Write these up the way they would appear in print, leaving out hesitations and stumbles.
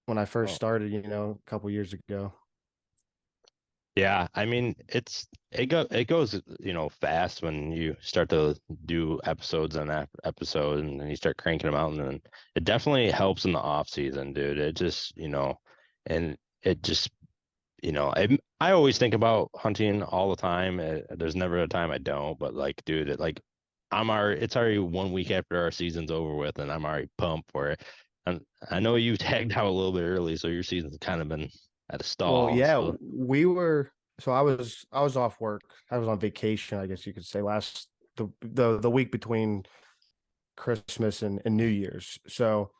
when I first Oh, started, a couple years ago. yeah. I mean, it goes, fast when you start to do episodes on that episode and then you start cranking them out and then it definitely helps in the off season, dude. It just, and it just, I always think about hunting all the time. There's never a time I don't, but like, dude, it's already 1 week after our season's over with and I'm already pumped for it. And I know you tagged out a little bit early, so your season's kind of been at a Well, stall. yeah, So so I was off work. I was on vacation, I guess you could say, last the week between Christmas and New Year's. So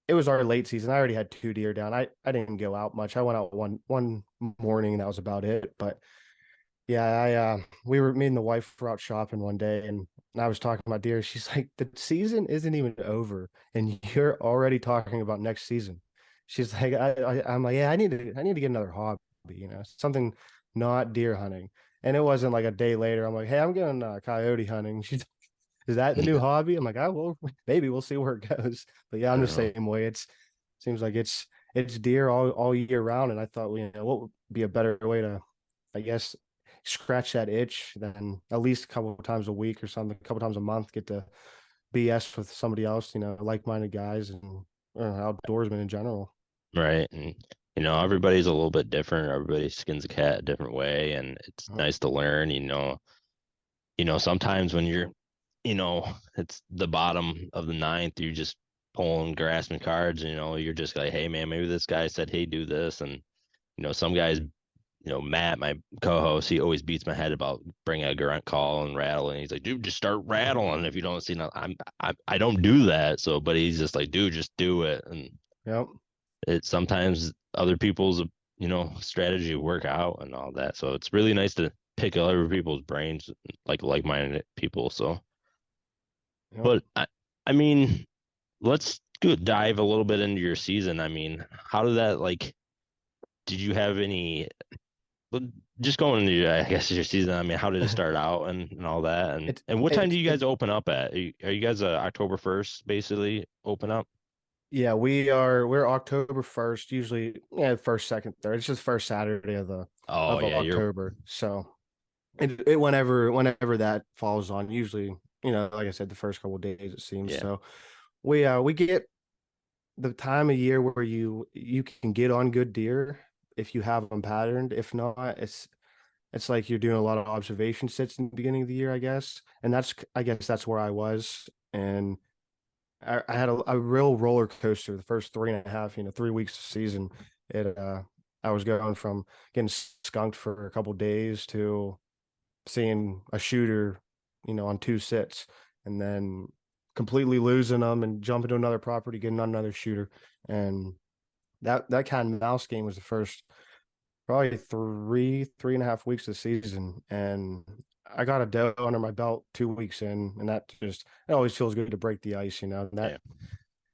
it was our late season. I already had two deer down. I didn't go out much. I went out one morning and that was about it. But yeah, me and the wife were out shopping one day and I was talking about deer. She's like, the season isn't even over and you're already talking about next season. She's like, I'm like, yeah, I need to get another hobby, something not deer hunting. And it wasn't like a day later. I'm like, hey, I'm going coyote hunting. She's, is that the new yeah, hobby? I'm like, oh well, maybe we'll see where it goes. But yeah, I I'm the don't know. same way. Seems like it's deer all year round. And I thought, what would be a better way to, I guess, scratch that itch than at least a couple of times a week or something, a couple of times a month, get to BS with somebody else, like-minded guys and outdoorsmen in general. Right. And everybody's a little bit different. Everybody skins a cat a different way, and it's Uh, nice to learn, sometimes when it's the bottom of the ninth, you're just pulling, grasping cards, you're just like, hey man, maybe this guy said, hey, do this. And, some guys, Matt, my co-host, he always beats my head about bringing a grunt call and rattle. And he's like, dude, just start rattling. If you don't see nothing, I don't do that. So, but he's just like, dude, just do it. And yep. it sometimes other people's, strategy work out and all that. So it's really nice to pick other people's brains, like-minded people. So, Yep. but I mean, let's go dive a little bit into your season. I mean, how did that like? Did you have any? But just going into, I guess, your season. I mean, how did it start out and all that? And It and what time do it you guys it open up at? Are you guys October 1st basically open up? yeah, we're October 1st, usually, yeah, first, second, third. It's just first Saturday Oh of yeah, you're October. So it whenever that falls on, usually, like I said, the first couple of days it seems. yeah. So we get the time of year where you can get on good deer if you have them patterned. If not, it's like you're doing a lot of observation sits in the beginning of the year, I guess. And I guess that's where I was. And I had a real roller coaster the first 3.5, 3 weeks of season. I was going from getting skunked for a couple days to seeing a shooter, on two sits, and then completely losing them and jumping to another property, getting on another shooter. And that cat and mouse game was the first probably 3.5 weeks of the season. And I got a doe under my belt 2 weeks in, and it always feels good to break the ice, and that Yeah.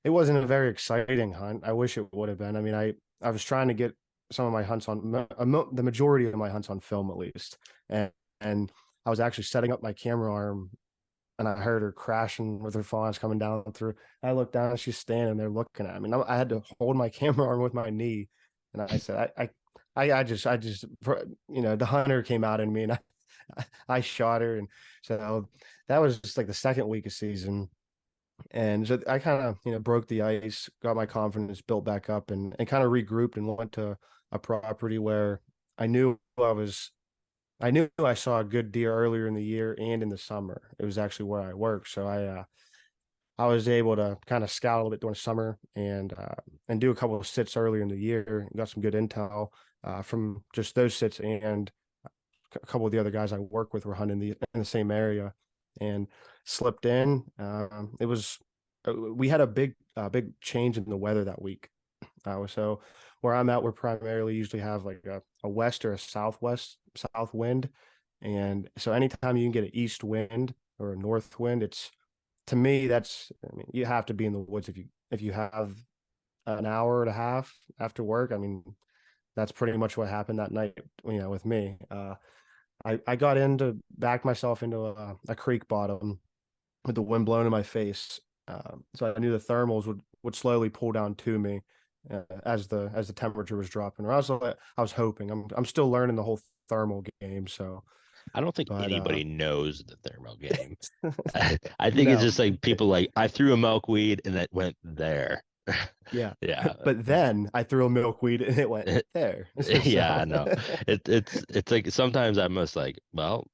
it wasn't a very exciting hunt. I wish it would have been. I mean, I was trying to get some of my hunts the majority of my hunts on film at least, and I was actually setting up my camera arm, and I heard her crashing with her fawns coming down through. I looked down, and she's standing there looking at me. And I had to hold my camera arm with my knee, and I said, I just, the hunter came out in me, and I shot her, and so that was just like the second week of season. And so I kind of, broke the ice, got my confidence built back up, and kind of regrouped and went to a property where I knew I knew I saw a good deer earlier in the year and in the summer. It was actually where I work. So I was able to kind of scout a little bit during the summer and do a couple of sits earlier in the year. Got some good intel from just those sits, and a couple of the other guys I work with were hunting in the same area, and slipped in. It was We had a big change in the weather that week. So where I'm at, we're primarily usually have like a west or a south wind, and so anytime you can get an east wind or a north wind, it's to me that's, I mean, you have to be in the woods if you have an hour and a half after work. I mean, that's pretty much what happened that night, with me. I got into back myself into a creek bottom with the wind blowing in my face. So I knew the thermals would slowly pull down to me as the temperature was dropping. Or I was hoping. I'm still learning the whole thermal game. So, I don't think but anybody knows the thermal game. I think it's no, just like people like I threw a milkweed and it went there. yeah. Yeah. But then I threw a milkweed and it went there. Yeah, I So know. It's like sometimes I'm just like, well,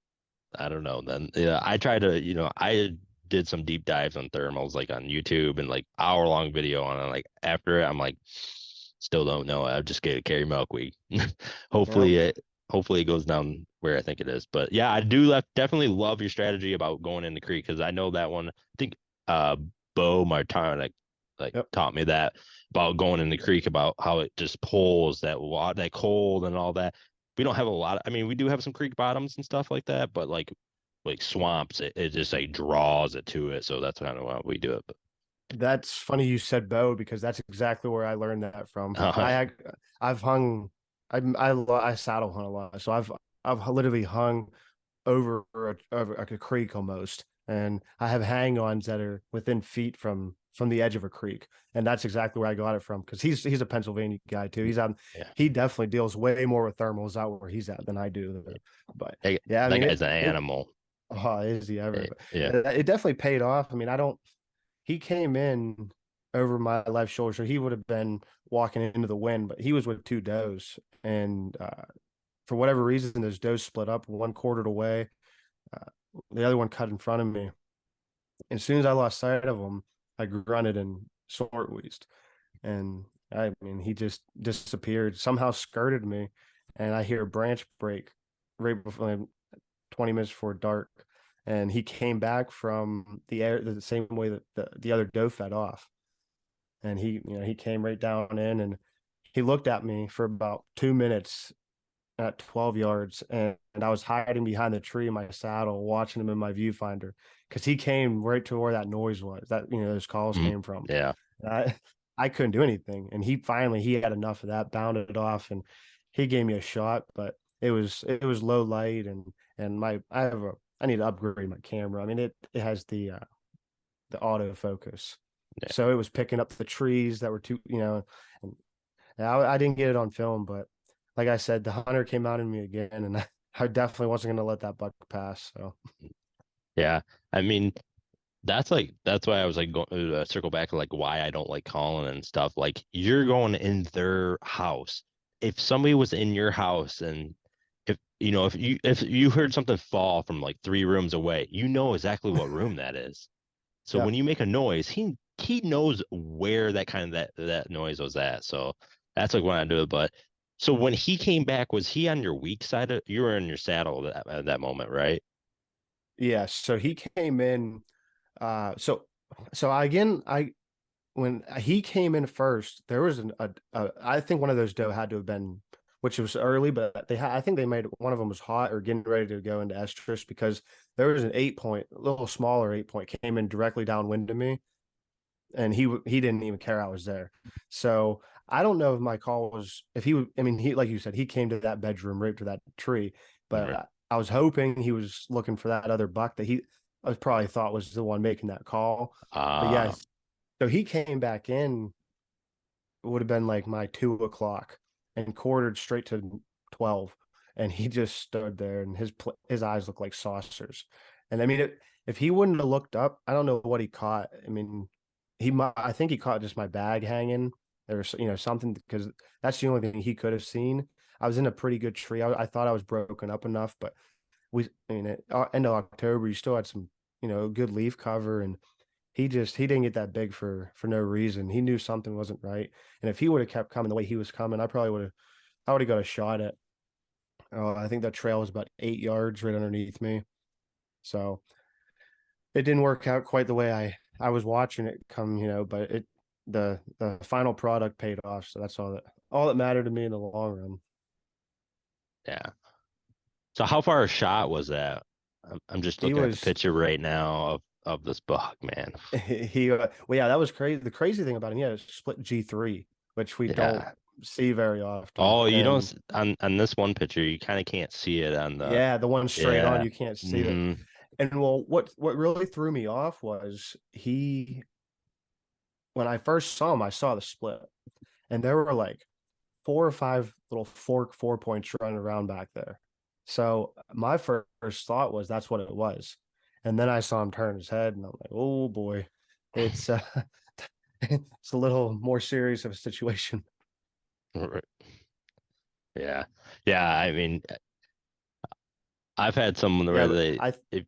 I don't know. Then yeah, I try to, I did some deep dives on thermals like on YouTube and like hour-long video on it. Like after it, I'm like, still don't know. I just get a carry milkweed. yeah, Hopefully hopefully it goes down where I think it is. But yeah, I do definitely love your strategy about going in the creek because I know that one. I think uh Bo Martin like yep. taught me that about going in the creek about how it just pulls that water, that cold and all that. We don't have a lot of, I mean, we do have some creek bottoms and stuff like that, but like swamps, it just like draws it to it. So that's kind of why we do it. But That's funny you said bow because that's exactly where I learned that from. uh, I've hung I saddle hunt a lot, so I've literally hung over a creek almost, and I have hang-ons that are within feet from the edge of a creek, and that's exactly where I got it from because he's a Pennsylvania guy too. yeah, He definitely deals way more with thermals out where he's at than I do. But yeah, I that mean guy's an it animal. oh, is he ever? But Yeah. it definitely paid off. I mean, I don't he came in over my left shoulder, so he would have been walking into the wind, but he was with two does, and for whatever reason, those does split up. One quartered away, uh, the other one cut in front of me. And as soon as I lost sight of him, I grunted and short wheezed, and I mean he just disappeared. Somehow skirted me, and I hear a branch break right before 20 minutes before dark, and he came back from the air the same way that the other doe fed off, and he came right down in, and he looked at me for about 2 minutes at 12 yards, and I was hiding behind the tree in my saddle watching him in my viewfinder because he came right to where that noise was that those calls Mhm. came from. Yeah. And I couldn't do anything, and he had enough of that, bounded off, and he gave me a shot, but it was low light, and my I need to upgrade my camera. I mean it has the autofocus, Yeah. so it was picking up the trees that were too and I didn't get it on film, but like I said, the hunter came out in me again, and I definitely wasn't going to let that buck pass. So Yeah. I mean, that's why I was like going to circle back to like why I don't like calling and stuff. Like you're going in their house. If somebody was in your house and if you heard something fall from like 3 rooms away, you know exactly what room that is. So yeah, when you make a noise, he knows where that kind of that noise was at. So that's like when I do it. But so when he came back, was he on your weak side? You were in your saddle at that moment, right? yeah. So he came in. So again, I when he came in first, there was I think one of those doe had to have been, which was early, but I think they made one of them was hot or getting ready to go into estrus because there was an 8 point, a little smaller 8 point came in directly downwind of me, and he didn't even care I was there. So I don't know if my call was if he would. I mean, he like you said, he came to that bedroom right to that tree, but Right. I was hoping he was looking for that other buck that he I probably thought was the one making that call. But yeah, Uh, so he came back in. It would have been like my 2 o'clock and quartered straight to 12, and he just stood there, and his eyes looked like saucers. And I mean, if he wouldn't have looked up, I don't know what he caught. I mean, I think he caught just my bag hanging or something because that's the only thing he could have seen. I was in a pretty good tree. I thought I was broken up enough, but I mean, at end of October, you still had some good leaf cover, and he didn't get that big for no reason. He knew something wasn't right, and if he would have kept coming the way he was coming, I would have got a shot at. I think that trail was about 8 yards right underneath me, so it didn't work out quite the way I was watching it come. But the final product paid off, so that's all that mattered to me in the long run. yeah. So how far a shot was that? I'm just He looking at the was picture right now of this buck, man. well, yeah, that was crazy. The crazy thing about him, he had a split G3, which we don't Yeah. see very often, Oh, you don't and on this one picture, you kind of can't see it on the yeah, the one straight on, yeah. you can't see that. Hmm. And well, what really threw me off was when I first saw him, I saw the split, and there were like 4 or 5 little fork 4 points running around back there. So my first thought was that's what it was, and then I saw him turn his head, and I'm like, oh boy, it's it's a little more serious of a situation. Right. Yeah. Yeah. I mean, I've had some where Yeah, they, if,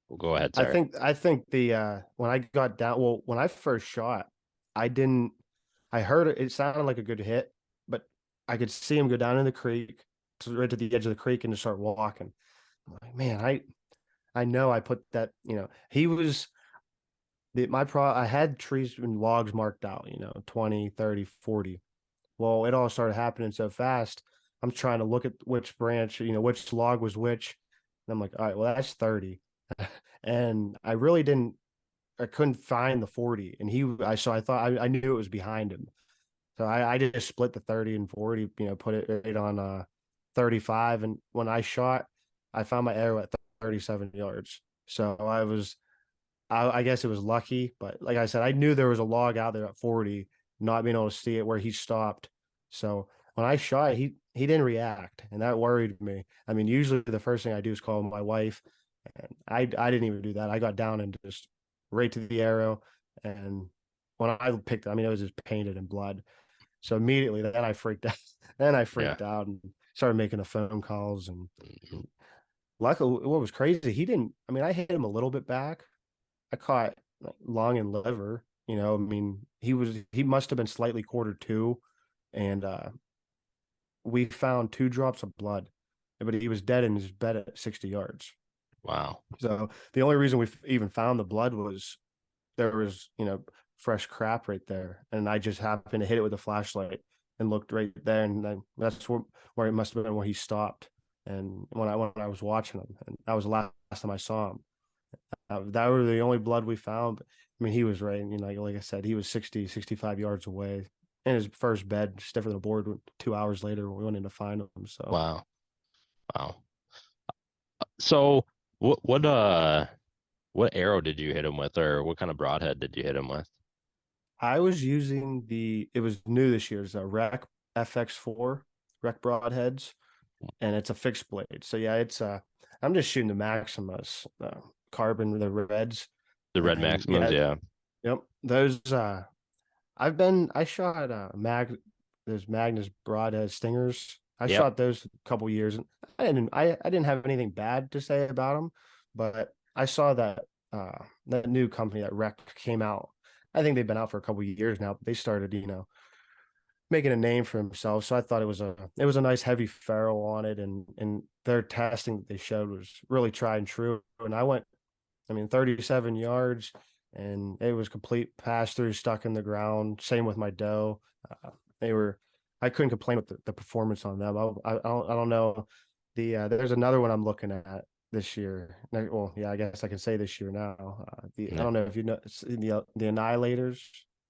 well, go ahead. Sorry. I think the when I got down, well, when I first shot, I didn't. I heard it. It sounded like a good hit, but I could see him go down in the creek, right to the edge of the creek, and just start walking. I'm like, man, I know I put that. He was my pro. I had trees and logs marked out. 20, 30, 40. Well, it all started happening so fast. I'm trying to look at which branch, which log was which. And I'm like, all right, well, that's 30. And I couldn't find the 40. And so I thought I knew it was behind him. So I just split the 30 and 40, put it right on 35. And when I shot, I found my arrow at 37 yards. So I guess it was lucky, but like I said, I knew there was a log out there at 40, not being able to see it where he stopped. So when I shot, he didn't react, and that worried me. I mean, usually the first thing I do is call my wife, and I didn't even do that. I got down and just right to the arrow, and when I picked it, I mean, it was just painted in blood. So immediately, then I freaked out. Then I Yeah. freaked out and started making the phone calls. And Mhm. luckily, what was crazy, he didn't. I mean, I hit him a little bit back. I caught like, lung and liver. I mean, he must have been slightly quartered too, and we found 2 drops of blood, but he was dead in his bed at 60 yards. Wow. So the only reason we even found the blood was there was fresh crap right there, and I just happened to hit it with a flashlight and looked right there, and then that's where it must have been where he stopped. And when I was watching him, and that was the last time I saw him. That were the only blood we found. But, I mean, he was right. Like I said, he was 60, 65 yards away in his first bed, stiffer than a board 2 hours later when we went in to find him. So Wow. Wow. So what arrow did you hit him with, or what kind of broadhead did you hit him with? I was using it was new this year, it's a Rec FX4, Rec broadheads, and it's a fixed blade. So yeah, I'm just shooting the Maximus carbon, the reds. The Red And Maximus, yeah, yeah. yep. I shot those Magnus broadhead stingers. I Yep. shot those a couple years, and I didn't have anything bad to say about them, but I saw that new company that Rec came out. I think they've been out for a couple years now, but they started, making a name for themselves. So I thought it was a nice heavy ferrule on it, and their testing that they showed was really tried and true. And I mean, 37 yards, and it was complete pass through, stuck in the ground. Same with my doe. They were, I couldn't complain with the performance on them. I don't know. There's another one I'm looking at this year. Well, yeah, I guess I can say this year now. I Yeah. don't know if you know the Annihilators.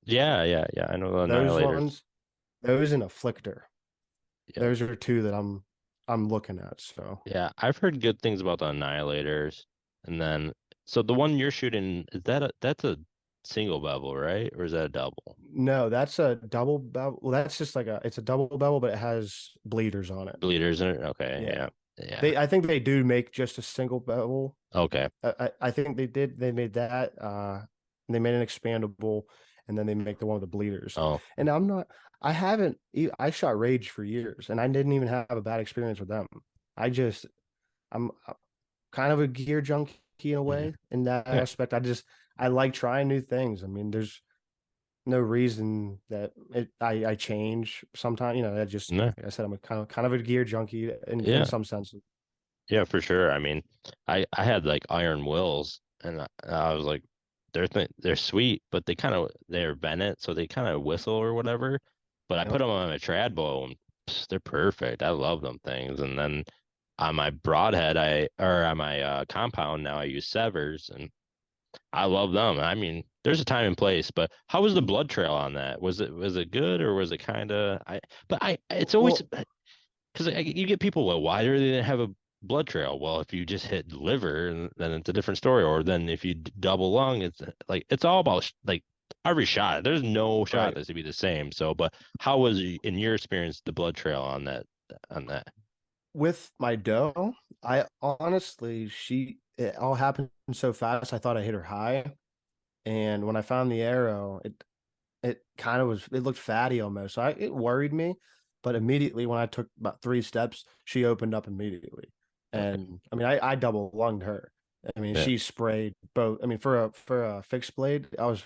Yeah, yeah, yeah. I know the Those Annihilators. ones, those and Afflictor. Yep. Those are two that I'm looking at. So Yeah, I've heard good things about the Annihilators. And then so the one you're shooting, that's a single bevel, right? Or is that a double? no, that's a double bevel. Well, that's just it's a double bevel, but it has bleeders on it. Bleeders in it? Okay, Yeah. yeah. Yeah. I think they do make just a single bevel. Okay. I think they made that and they made an expandable, and then they make the one with the bleeders. Oh, And I haven't I shot Rage for years, and I didn't even have a bad experience with them. I'm kind of a gear junkie in a yeah. way in that Yeah. aspect. I like trying new things. I mean, there's no reason that I change sometimes. I just, No. like I said, I'm a kind of a gear junkie in Yeah. some sense. Yeah, for sure. I mean, I had like iron wills, and I was like, they're sweet, but they're Bennett, so they kind of whistle or whatever. But I put Yep. them on a trad bow, and they're perfect. I love them things. And then on my broadhead, or on my compound now, I use severs, and I love them. I mean, there's a time and place, but how was the blood trail on that? Was it good, or was it kind of it's always Well, because you get people, well, why do they didn't have a blood trail? Well, if you just hit liver, then it's a different story. Or then if you double lung, it's like it's all about like every shot. There's no shot Right. that's to be the same. So, but how was in your experience the blood trail on that? On that? With my doe, I honestly, it all happened so fast. I thought I hit her high. And when I found the arrow, it kind of was, it looked fatty almost. So it worried me. But immediately when I took about 3 steps, she opened up immediately. Okay. And I mean, I double lunged her. I mean, Yeah. she sprayed both. I mean, for a fixed blade, I was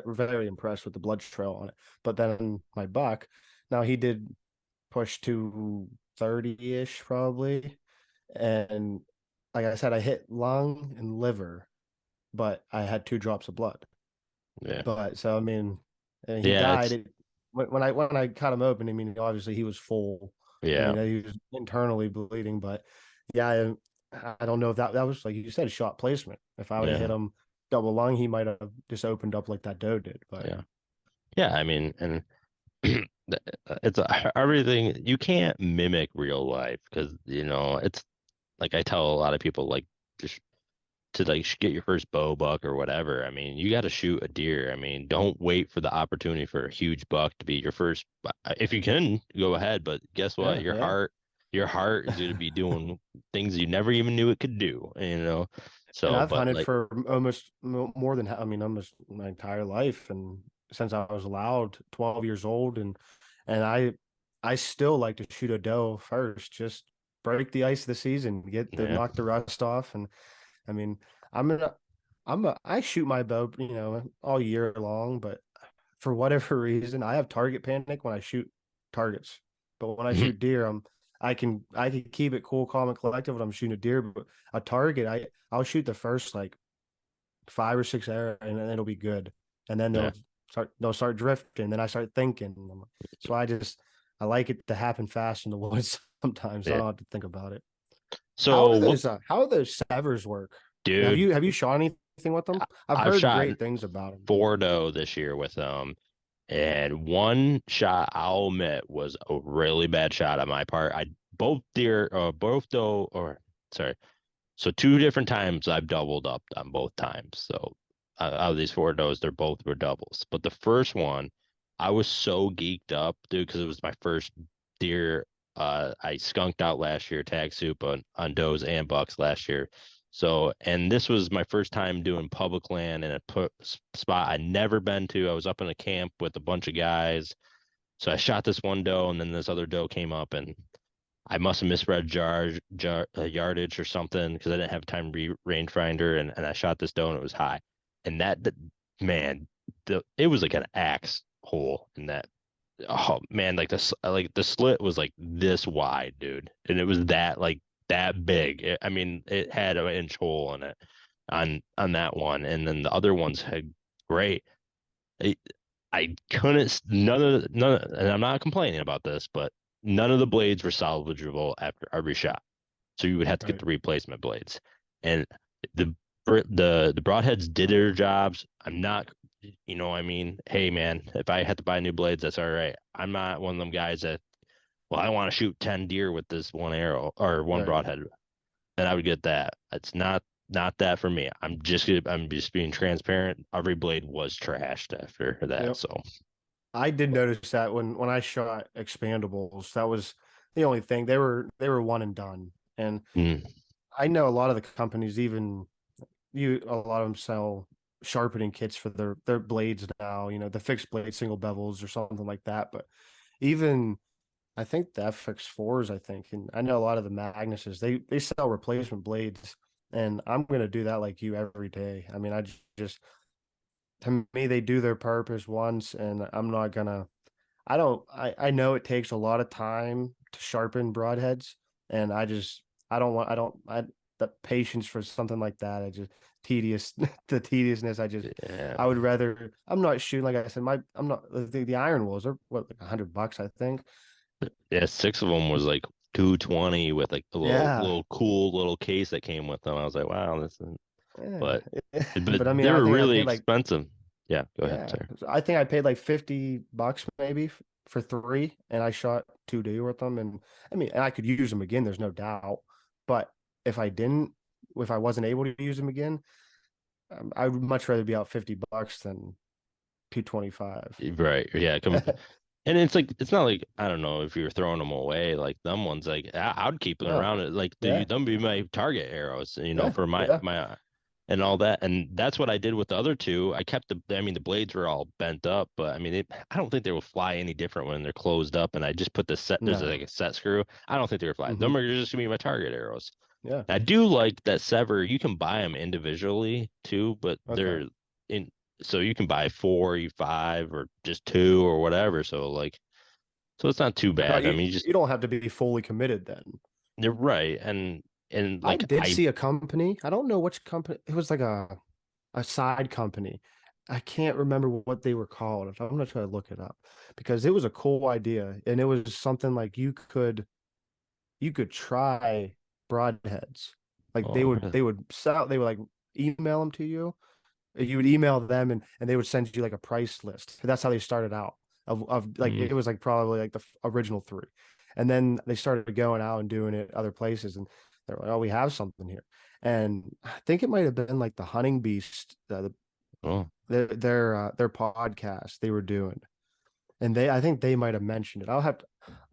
very impressed with the blood trail on it. But then my buck, now he did push to 30-ish probably. And like I said, I hit lung and liver, but I had 2 drops of blood. Yeah. But so I mean, and he Yeah. died. It's When I cut him open, I mean, obviously he was full. I yeah. mean, he was internally bleeding, but yeah, I don't know if that was like you said, shot placement. If I would have hit Yeah. him double lung, he might have just opened up like that doe did. But Yeah. Yeah. I mean, and it's everything. You can't mimic real life because it's like I tell a lot of people like just to like get your first bow buck or whatever. I mean, you got to shoot a deer. I mean, don't wait for the opportunity for a huge buck to be your first. If you can, go ahead. But guess what? yeah, yeah. Your heart is going to be doing things you never even knew it could do. And So, I've but hunted like, for almost more than I mean almost my entire life, and since I was allowed 12 years old, and I still like to shoot a doe first, just break the ice of the season, get the yeah, knock the rust off, and I mean I'm gonna I shoot my bow, all year long, but for whatever reason I have target panic when I shoot targets, but when I shoot deer, I can keep it cool, calm, and collective when I'm shooting a deer, but a target, I'll shoot the first like 5 or 6 arrows, and then it'll be good, and then yeah. they'll start drifting. Then I start thinking, so I like it to happen fast in the woods. Sometimes I Yeah. don't have to think about it. So what, How do those severs work? dude? Have you shot anything with them? I've I've heard shot great things about them. four doe this year with them. And one shot, I'll admit, was a really bad shot on my part. I both deer, both doe, or sorry. So two different times I've doubled up on both times. So out of these four does, they're both were doubles. But the first one, I was so geeked up, dude, because it was my first deer. I skunked out last year, tag soup on does and bucks last year. So, and this was my first time doing public land in a spot I'd never been to. I was up in a camp with a bunch of guys. So I shot this one doe, and then this other doe came up, and I must have misread yardage or something because I didn't have time to rangefinder, and I shot this doe and it was high, and man, it was like an axe hole in that. Oh man, like the slit was like this wide, dude, and it was that big. I mean, it had an inch hole in it on that one, and then the other ones had great. I, I couldn't and I'm not complaining about this, but none of the blades were salvageable after every shot. So you would have to get Right. the replacement blades. And the the broadheads did their jobs. I'm not, I mean, hey man, if I had to buy new blades, that's all right. I'm not one of them guys that, well, I want to shoot 10 deer with this one arrow or one Right. broadhead. Then I would get that. It's not that for me. I'm just being transparent. Every blade was trashed after that. Yep. So I did notice that when I shot expandables, that was the only thing. They were one and done. And mm, I know a lot of the companies, even a lot of them sell sharpening kits for their blades now, the fixed blade single bevels or something like that. But even I think the FX4s, I think, and I know a lot of the Magnuses, they sell replacement blades, and I'm gonna do that like you every day. I mean, just to me they do their purpose once, and I'm not gonna. I know it takes a lot of time to sharpen broadheads, and I don't want I don't I the patience for something like that. I just tedious the tediousness. yeah, I would rather. I'm not shooting like I said. I'm not the iron wolves are what like $100 I think. yeah. Six of them was like 220 with like a Yeah, little cool little case that came with them. I was like, wow, this is. yeah. But But I mean, they I were think I really paid like expensive. Yeah, go ahead. yeah. Sorry. So I think I paid like $50 maybe for three, and I shot 2 deer with them. And I mean, and I could use them again. There's no doubt. But if I didn't, if I wasn't able to use them again, I would much rather be out $50 than 225. Right. Yeah. And it's like it's not like I don't know if you're throwing them away like them ones like I'd keep them No. around it like Yeah. them be my target arrows Yeah. for Yeah. my and all that and that's what I did with the other two. I kept the blades were all bent up but I mean I don't think they will fly any different when they're closed up and I just put the set there's like No. a set screw. I don't think they're fly. Hmm. Them are just gonna be my target arrows. Yeah. I do like that Sever. You can buy them individually too, but Okay. they're in. So you can buy four, you five, or just two, or whatever. So like, so it's not too No, bad. I mean, you just you don't have to be fully committed then. you're right, and I like did see a company. I don't know which company. It was like a side company. I can't remember what they were called. I'm gonna try to look it up because it was a cool idea, and it was something like you could try broadheads. Like they oh would really? they would sell they would like email them to you. You would email them and they would send you like a price list. That's how they started out. Of like Mm, it was like probably like the original three, and then they started going out and doing it other places, and they're like, oh, we have something here. And I think it might have been like the Hunting Beast, oh their podcast they were doing, and I think they might have mentioned it. I'll have to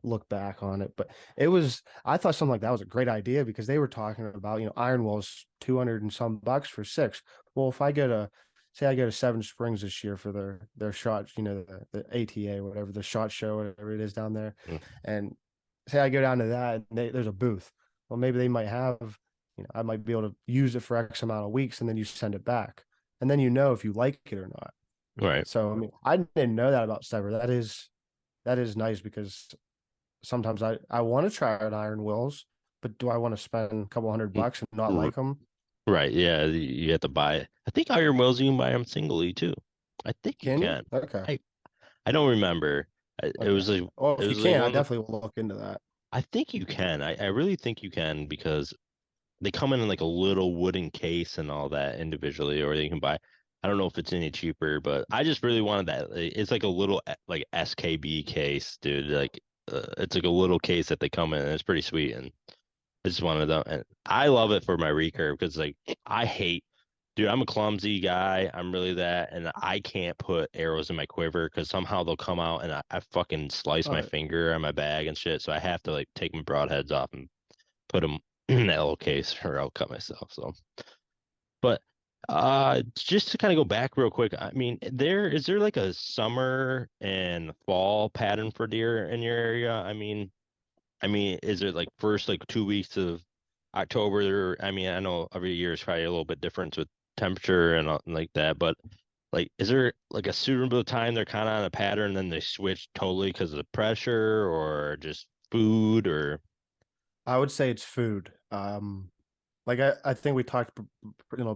look back on it, but I thought something like that was a great idea because they were talking about, Iron Will's 200 and some bucks for six. Well, if I go to, say I go to Seven Springs this year for their shot, the ATA, whatever, the shot show, whatever it is down there. mm, And say I go down to that and there's a booth. Well, maybe they might have, I might be able to use it for X amount of weeks and then you send it back. And then if you like it or not. right. So I mean, I didn't know that about Sever. That is nice because sometimes I want to try out Iron Wills, but do I want to spend a couple Mm, $100 and not r- like them? Right. Yeah. You have to buy it. I think Iron Wills you can buy them singly too. I think you Can you? can. Okay. I I don't remember. It Okay. was like Well, it if you was like can, I one. definitely will look into that. I think you can. I really think you can because they come in like a little wooden case and all that individually, or you can buy. I don't know if it's any cheaper, but I just really wanted that. It's like a little like SKB case, dude. Like it's like a little case that they come in, and it's pretty sweet. And it's one of them, and I love it for my recurve because like I hate, dude. I'm a clumsy guy. I'm really that, and I can't put arrows in my quiver because somehow they'll come out and I fucking slice my Oh, finger on my bag and shit. So I have to like take my broadheads off and put them in that little case or I'll cut myself. So, but just to kind of go back real quick, I mean, is there like a summer and fall pattern for deer in your area? I mean, is it like first like 2 weeks of October? I mean, I know every year is probably a little bit different with temperature and like that, but like, is there like a suitable time they're kind of on a pattern, then they switch totally because of the pressure or just food or I would say it's food. Like I think we talked,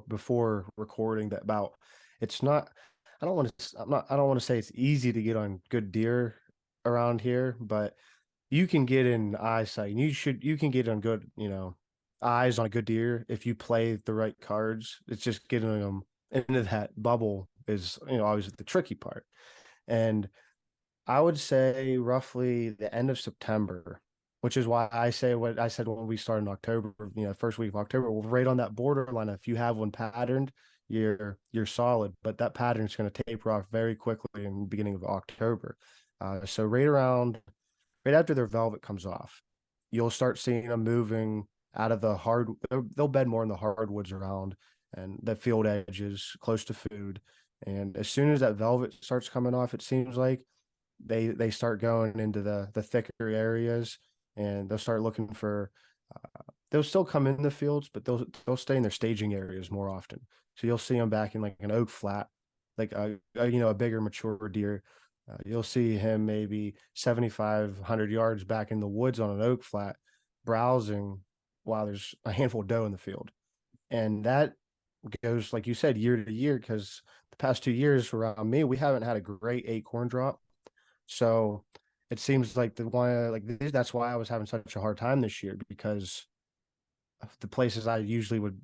before recording that about it's not. I don't want to. I'm not. I don't want to say it's easy to get on good deer around here, but you can get in eyesight and you can get on good, eyes on a good deer if you play the right cards. It's just getting them into that bubble is, always the tricky part. And I would say roughly the end of September, which is why I say what I said when we started in October, first week of October, we're right on that borderline. If you have one patterned, you're solid, but that pattern is going to taper off very quickly in the beginning of October. So right after their velvet comes off, you'll start seeing them moving out of the they'll bed more in the hardwoods around and the field edges close to food. And as soon as that velvet starts coming off, it seems like they start going into the thicker areas and they'll start looking for they'll still come in the fields, but they'll stay in their staging areas more often. So you'll see them back in like an oak flat, like a bigger mature deer. You'll see him maybe 7,500 yards back in the woods on an oak flat, browsing while there's a handful of doe in the field, and that goes like you said year to year because the past 2 years around me we haven't had a great acorn drop, so it seems like that's why I was having such a hard time this year because of the places I usually would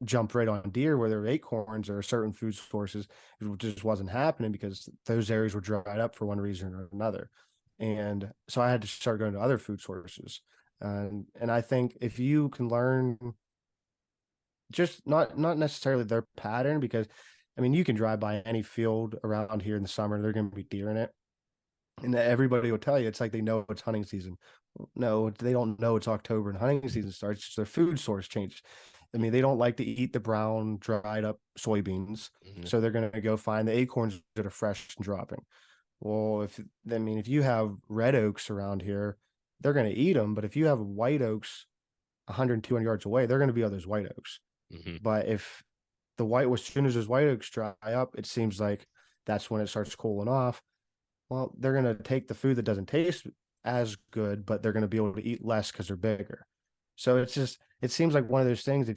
jump right on deer where there were acorns or certain food sources. It just wasn't happening because those areas were dried up for one reason or another. And so I had to start going to other food sources. And I think if you can learn just not necessarily their pattern, because I mean, you can drive by any field around here in the summer, they're going to be deer in it. And everybody will tell you it's like they know it's hunting season. No, they don't know it's October and hunting season starts. It's their food source changes. I mean, they don't like to eat the brown, dried up soybeans. Mhm. So they're going to go find the acorns that are fresh and dropping. Well, if you have red oaks around here, they're going to eat them. But if you have white oaks 100, 200 yards away, they're going to be on those white oaks. Mhm. But if as soon as those white oaks dry up, it seems like that's when it starts cooling off. Well, they're going to take the food that doesn't taste as good, but they're going to be able to eat less because they're bigger. So it seems like one of those things.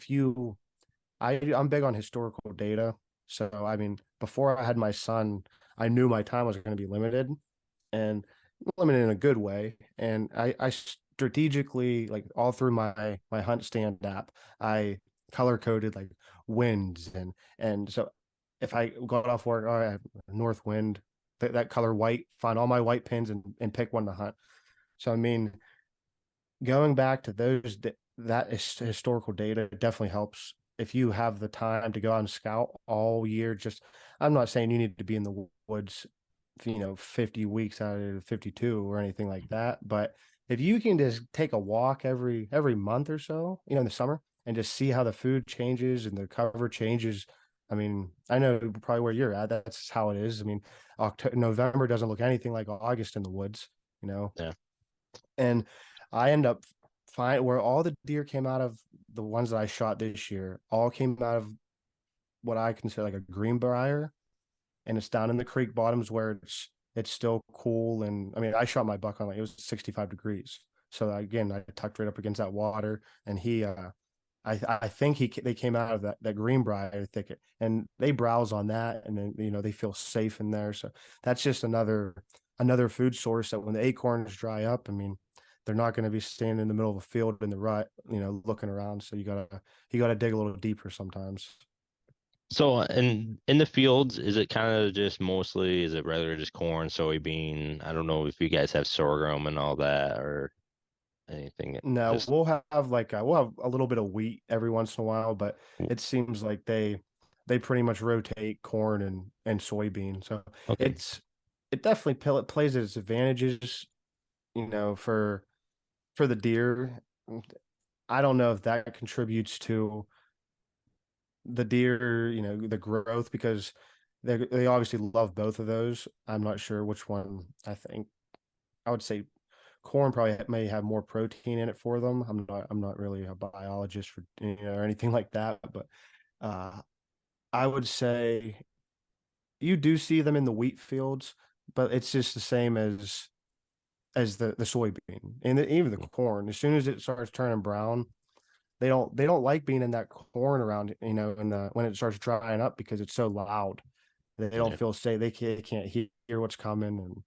I'm big on historical data. So, I mean, before I had my son, I knew my time was going to be limited and limited in a good way. And I strategically, like all through my Hunt Stand app, I color coded like winds and so if I got off work, all right, north wind, that color white, find all my white pins and pick one to hunt. So I mean, going back to that is historical data definitely helps if you have the time to go out and scout all year. Just I'm not saying you need to be in the woods 50 weeks out of 52 or anything like that, but if you can just take a walk every month or so, in the summer, and just see how the food changes and the cover changes. I mean, I know probably where you're at, that's how it is. I mean, November doesn't look anything like August in the woods, you know Yeah. and I end up find where all the deer came out of. The ones that I shot this year all came out of what I consider like a greenbrier, and it's down in the creek bottoms where it's still cool. And I mean, I shot my buck on, like, it was 65 degrees. So again, I tucked right up against that water, and I think they came out of that greenbrier thicket, and they browse on that, and then they feel safe in there. So that's just another food source that when the acorns dry up, I mean, they're not going to be standing in the middle of a field in the rut, looking around. So you gotta dig a little deeper sometimes. So in the fields, is it kind of just mostly, is it rather just corn, soybean? I don't know if you guys have sorghum and all that or anything. No, Just we'll have a little bit of wheat every once in a while, but it seems like they pretty much rotate corn and soybean. So okay. it's it definitely plays its advantages, for the deer. I don't know if that contributes to the deer, the growth, because they obviously love both of those. I'm not sure which one. I would say corn probably may have more protein in it for them. I'm not really a biologist for or anything like that, but uh, I would say you do see them in the wheat fields, but it's just the same as the soybean and even the Mm. corn. As soon as it starts turning brown, they don't like being in that corn around, in the when it starts drying up, because it's so loud. They don't Yeah. feel safe. They can't hear what's coming, and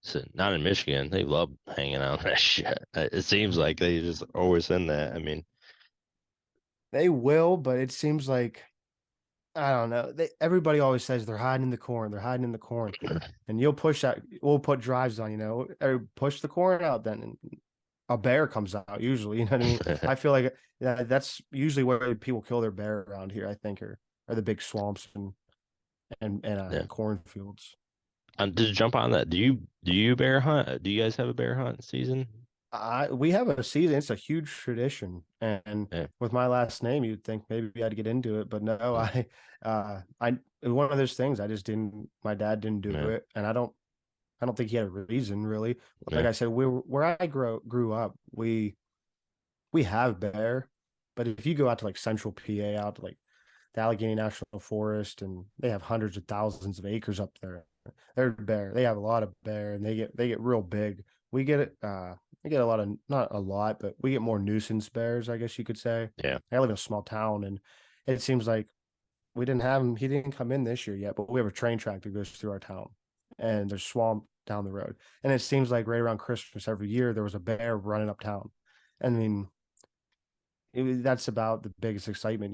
So not in Michigan. They love hanging out on that shit. It seems like they just always in that. I mean, they will, but it seems like I don't know. Everybody always says they're hiding in the corn. They're hiding in the corn, and you'll push that. We'll put drives on, or push the corn out. Then and a bear comes out. Usually, you know what I mean. I feel like that's usually where people kill their bear around here. I think, or the big swamps yeah. and cornfields. To jump on that, do you bear hunt? Do you guys have a bear hunt season? We have a season. It's a huge tradition, and Yeah. with my last name, you'd think maybe I'd get into it, but no, Mm. I it was one of those things. I just didn't. My dad didn't do Yeah. it, and I don't think he had a reason really. Like Yeah. I said, where I grew up, we have bear, but if you go out to like Central PA, out to like the Allegheny National Forest, and they have hundreds of thousands of acres up there. They're bear. They have a lot of bear, and they get real big. We get it. We get a lot of, not a lot, but we get more nuisance bears, I guess you could say. Yeah. I live in a small town, and it seems like we didn't have him. He didn't come in this year yet, but we have a train track that goes through our town, and there's swamp down the road. And it seems like right around Christmas every year there was a bear running uptown. I mean, that's about the biggest excitement,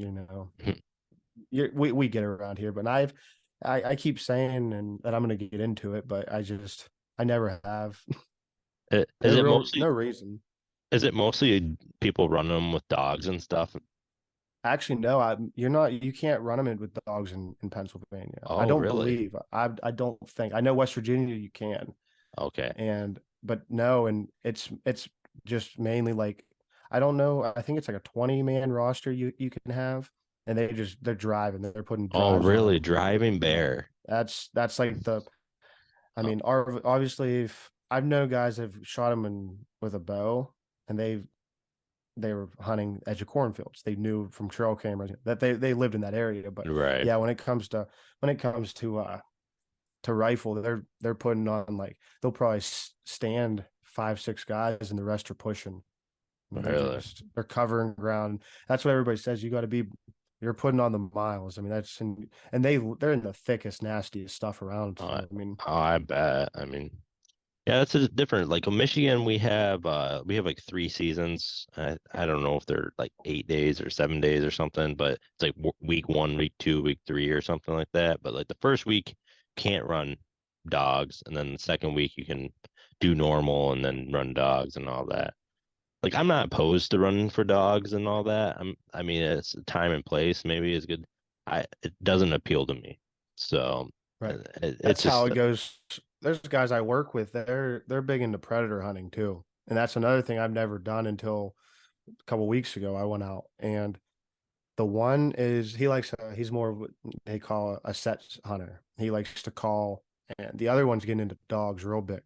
we get around here. But I keep saying and that I'm going to get into it, but I never have. Is it No mostly reason. is it mostly people running them with dogs and stuff? Actually, no, you're not. You can't run them in with dogs in Pennsylvania. I Oh, don't really? believe. I don't think. I know West Virginia you can, Okay. and but no, and it's just mainly like I don't know. I think it's like a 20-man roster you can have, and they're driving. They're putting Oh, drives on really? them. Driving Yeah, bear. that's like the. I Oh, mean, obviously, if I've known guys have shot them with a bow, and they were hunting edge of cornfields. They knew from trail cameras that they lived in that area. But right. yeah, when it comes to rifle, they're putting on like they'll probably stand 5, 6 guys, and the rest are pushing. I mean, Really? they're covering ground. That's what everybody says. You got to be. You're putting on the miles. I mean, and they're in the thickest, nastiest stuff around. Oh, So I mean, I bet. I mean, yeah, that's a different. Like in Michigan, we have like 3 seasons. I don't know if they're like 8 days or 7 days or something, but it's like week one, week two, week three, or something like that. But like the first week, can't run dogs, and then the second week you can do normal and then run dogs and all that. Like I'm not opposed to running for dogs and all that. I mean, it's time and place maybe is good. It doesn't appeal to me. So right. it's That's how just it goes. There's guys I work with. They're big into predator hunting too, and that's another thing I've never done until a couple weeks ago. I went out, and the one is he's more of what they call a set hunter. He likes to call, and the other one's getting into dogs real big.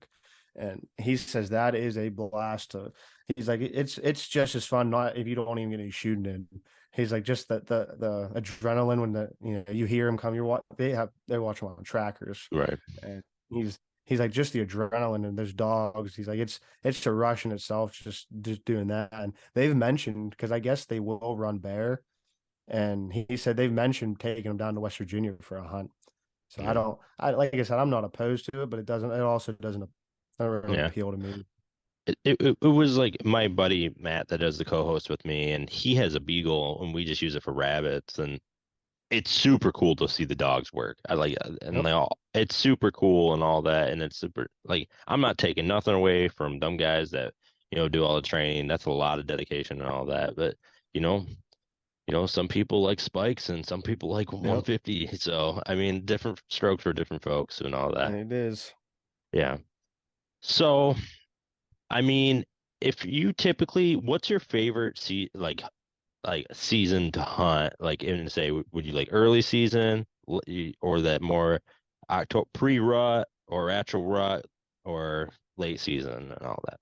And he says that is a blast to. He's like it's just as fun not if you don't even get any shooting in. He's like just the adrenaline when you hear him come. They watch him on trackers, right. and he's like just the adrenaline and there's dogs. He's like it's a rush in itself just doing that. And they've mentioned because I guess they will run bear, and he said they've mentioned taking him down to West Virginia for a hunt. So I Yeah. don't, I like I said, I'm not opposed to it, but it also doesn't really Yeah. appeal to me. It was like my buddy Matt that does the co-host with me, and he has a beagle, and we just use it for rabbits, and it's super cool to see the dogs work. I like, and Yep. they all, it's super cool and all that, and it's super like I'm not taking nothing away from them guys that do all the training. That's a lot of dedication and all that, but you know, some people like spikes and some people like Yep. 150. So I mean, different strokes for different folks and all And that. it is. Yeah. So. I mean, if you typically, what's your favorite season to hunt? Like, in say, would you like early season or that more October pre-rut or actual rut or late season and all that?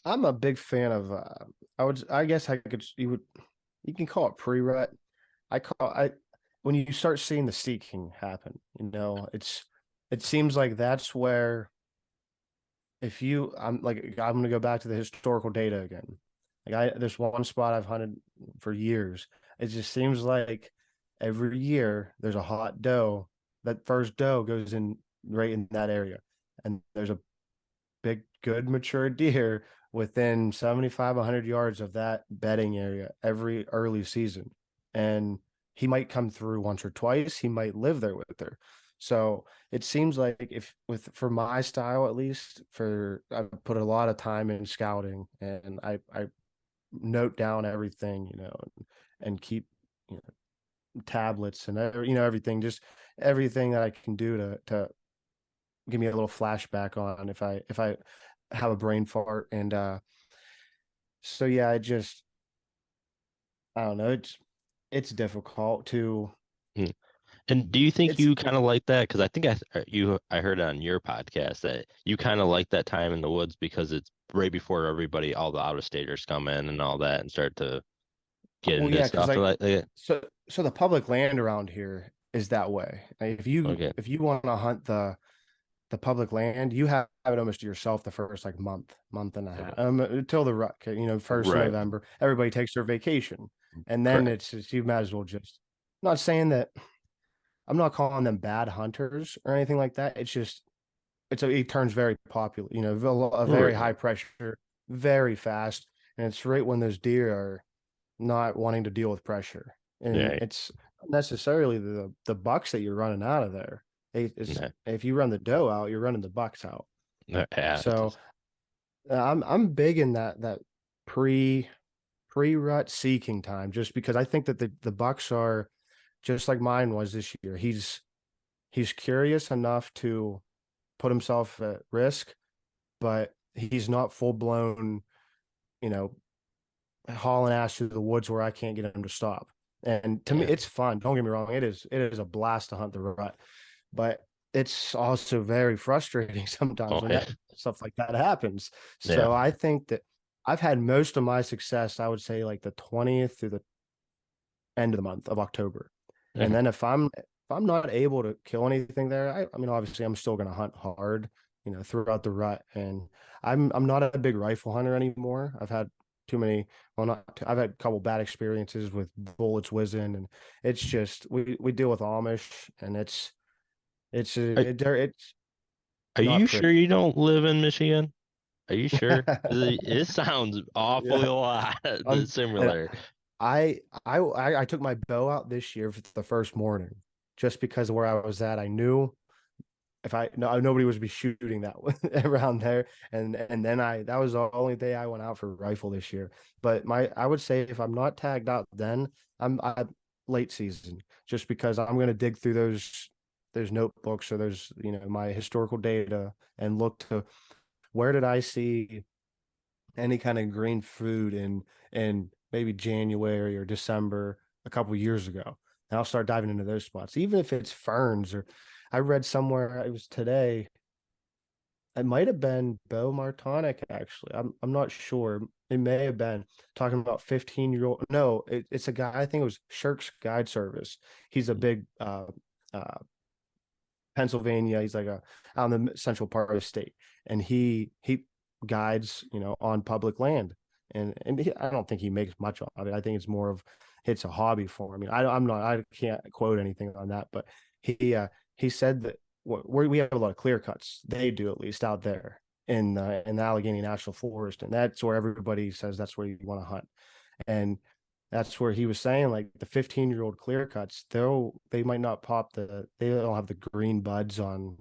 I'm a big fan of I guess you can call it pre-rut. I when you start seeing the seeking happen, it seems like that's where if you I'm gonna go back to the historical data again. There's one spot I've hunted for years. It just seems like every year there's a hot doe. That first doe goes in right in that area. And there's a big, good mature deer within 75, 100 yards of that bedding area every early season. And he might come through once or twice. He might live there with her. So it seems like if with for my style at least, for I put a lot of time in scouting and I note down everything, and keep tablets and everything, just everything that I can do to give me a little flashback on if I have a brain fart. And so yeah, I don't know, it's difficult to Hmm. And do you think it's you kind of like that? Because I think I heard on your podcast that you kind of like that time in the woods because it's right before everybody, all the out-of-staters come in and all that and start to get well into yeah, because stuff like like. so the public land around here is that way. Like, Okay. if you want to hunt the public land, you have it almost to yourself the first like month and a half, until the rut. First of Right. November, everybody takes their vacation, and then Correct. it's just, you might as well just. I'm not saying that I'm not calling them bad hunters or anything like that. It's just it turns very popular. A very Right. high pressure, very fast, and it's right when those deer are not wanting to deal with pressure, and Yeah. it's not necessarily the bucks that you're running out of there. Yeah. If you run the doe out, you're running the bucks out. Yeah. So I'm big in that pre. pre-rut seeking time, just because I think that the Bucks are just like mine was this year. He's curious enough to put himself at risk, but he's not full blown, you know, hauling ass through the woods where I can't get him to stop. And to me, Yeah. it's fun. Don't get me wrong; it is a blast to hunt the rut, but it's also very frustrating sometimes Oh when yeah. that stuff like that happens. Yeah. So I think that I've had most of my success, I would say, like the 20th through the end of the month of October. And Mhm. then if I'm not able to kill anything there, I mean obviously I'm still gonna hunt hard, throughout the rut. And I'm not a big rifle hunter anymore. I've had too many, well not too, I've had a couple bad experiences with bullets whizzing, and it's just we deal with Amish, and Are, it's are not you sure pretty. you don't live in Michigan? Are you sure? It sounds awfully Yeah. a lot And similar. I took my bow out this year for the first morning just because of where I was at. I knew if I no nobody was be shooting that around there, and then I that was the only day I went out for rifle this year. But I would say if I'm not tagged out, then I late season, just because I'm gonna dig through those notebooks or those my historical data and look to where did I see any kind of green food in maybe January or December a couple years ago. And I'll start diving into those spots, even if it's ferns. Or I read somewhere it was today. It might have been Bo Martonic, actually. I'm not sure. It may have been talking about 15-year-old. No, it's a guy. I think it was Shirk's Guide Service. He's a big uh, Pennsylvania. He's like out in the central part of the state, and he guides on public land, and I don't think he makes much of it. I think it's more of it's a hobby for him. I mean, I can't quote anything on that, but he said that we have a lot of clear cuts. They do, at least out there in the Allegheny National Forest, and that's where everybody says that's where you want to hunt. And that's where he was saying like the 15-year-old clear cuts, they might not pop they don't have the green buds on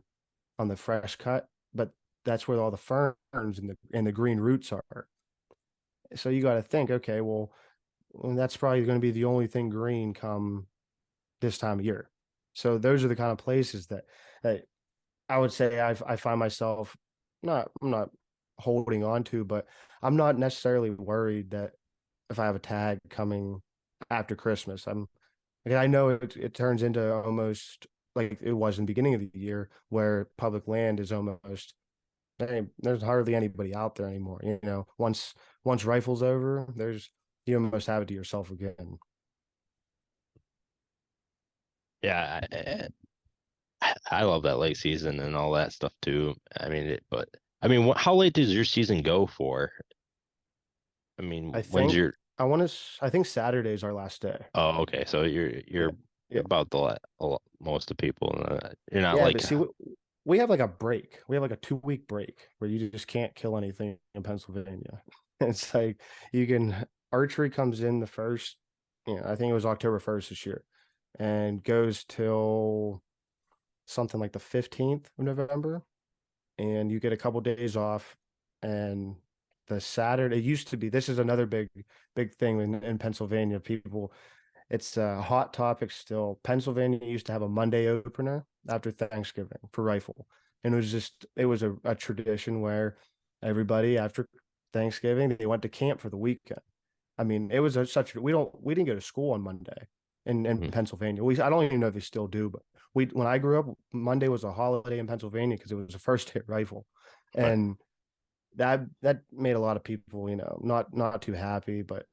the fresh cut, but that's where all the ferns and the green roots are. So you got to think, okay, well, that's probably going to be the only thing green come this time of year. So those are the kind of places that I would say I find myself I'm not holding on to, but I'm not necessarily worried that if I have a tag coming after Christmas. I know it turns into almost like it was in the beginning of the year where public land is almost there's hardly anybody out there anymore. Once rifle's over, you almost have it to yourself again. Yeah, I love that late season and all that stuff too. I mean, but I mean, how late does your season go for? I mean, I when's think your? I think Saturday's our last day. Oh, okay. So you're Yeah. Yeah. about most of the people. You're not Yeah, like but see, we have like a break. We have like a 2 week break where you just can't kill anything in Pennsylvania. It's like you can archery comes in the first, I think it was October 1st this year, and goes till something like the 15th of November. And you get a couple days off. And the Saturday, it used to be, this is another big thing in Pennsylvania. It's a hot topic still. Pennsylvania used to have a Monday opener after Thanksgiving for rifle. And it was a tradition where everybody after Thanksgiving, they went to camp for the weekend. I mean, it was we didn't go to school on Monday in Mhm. Pennsylvania. I don't even know if they still do, but when I grew up, Monday was a holiday in Pennsylvania because it was a first hit rifle. Right. And that made a lot of people, not too happy, but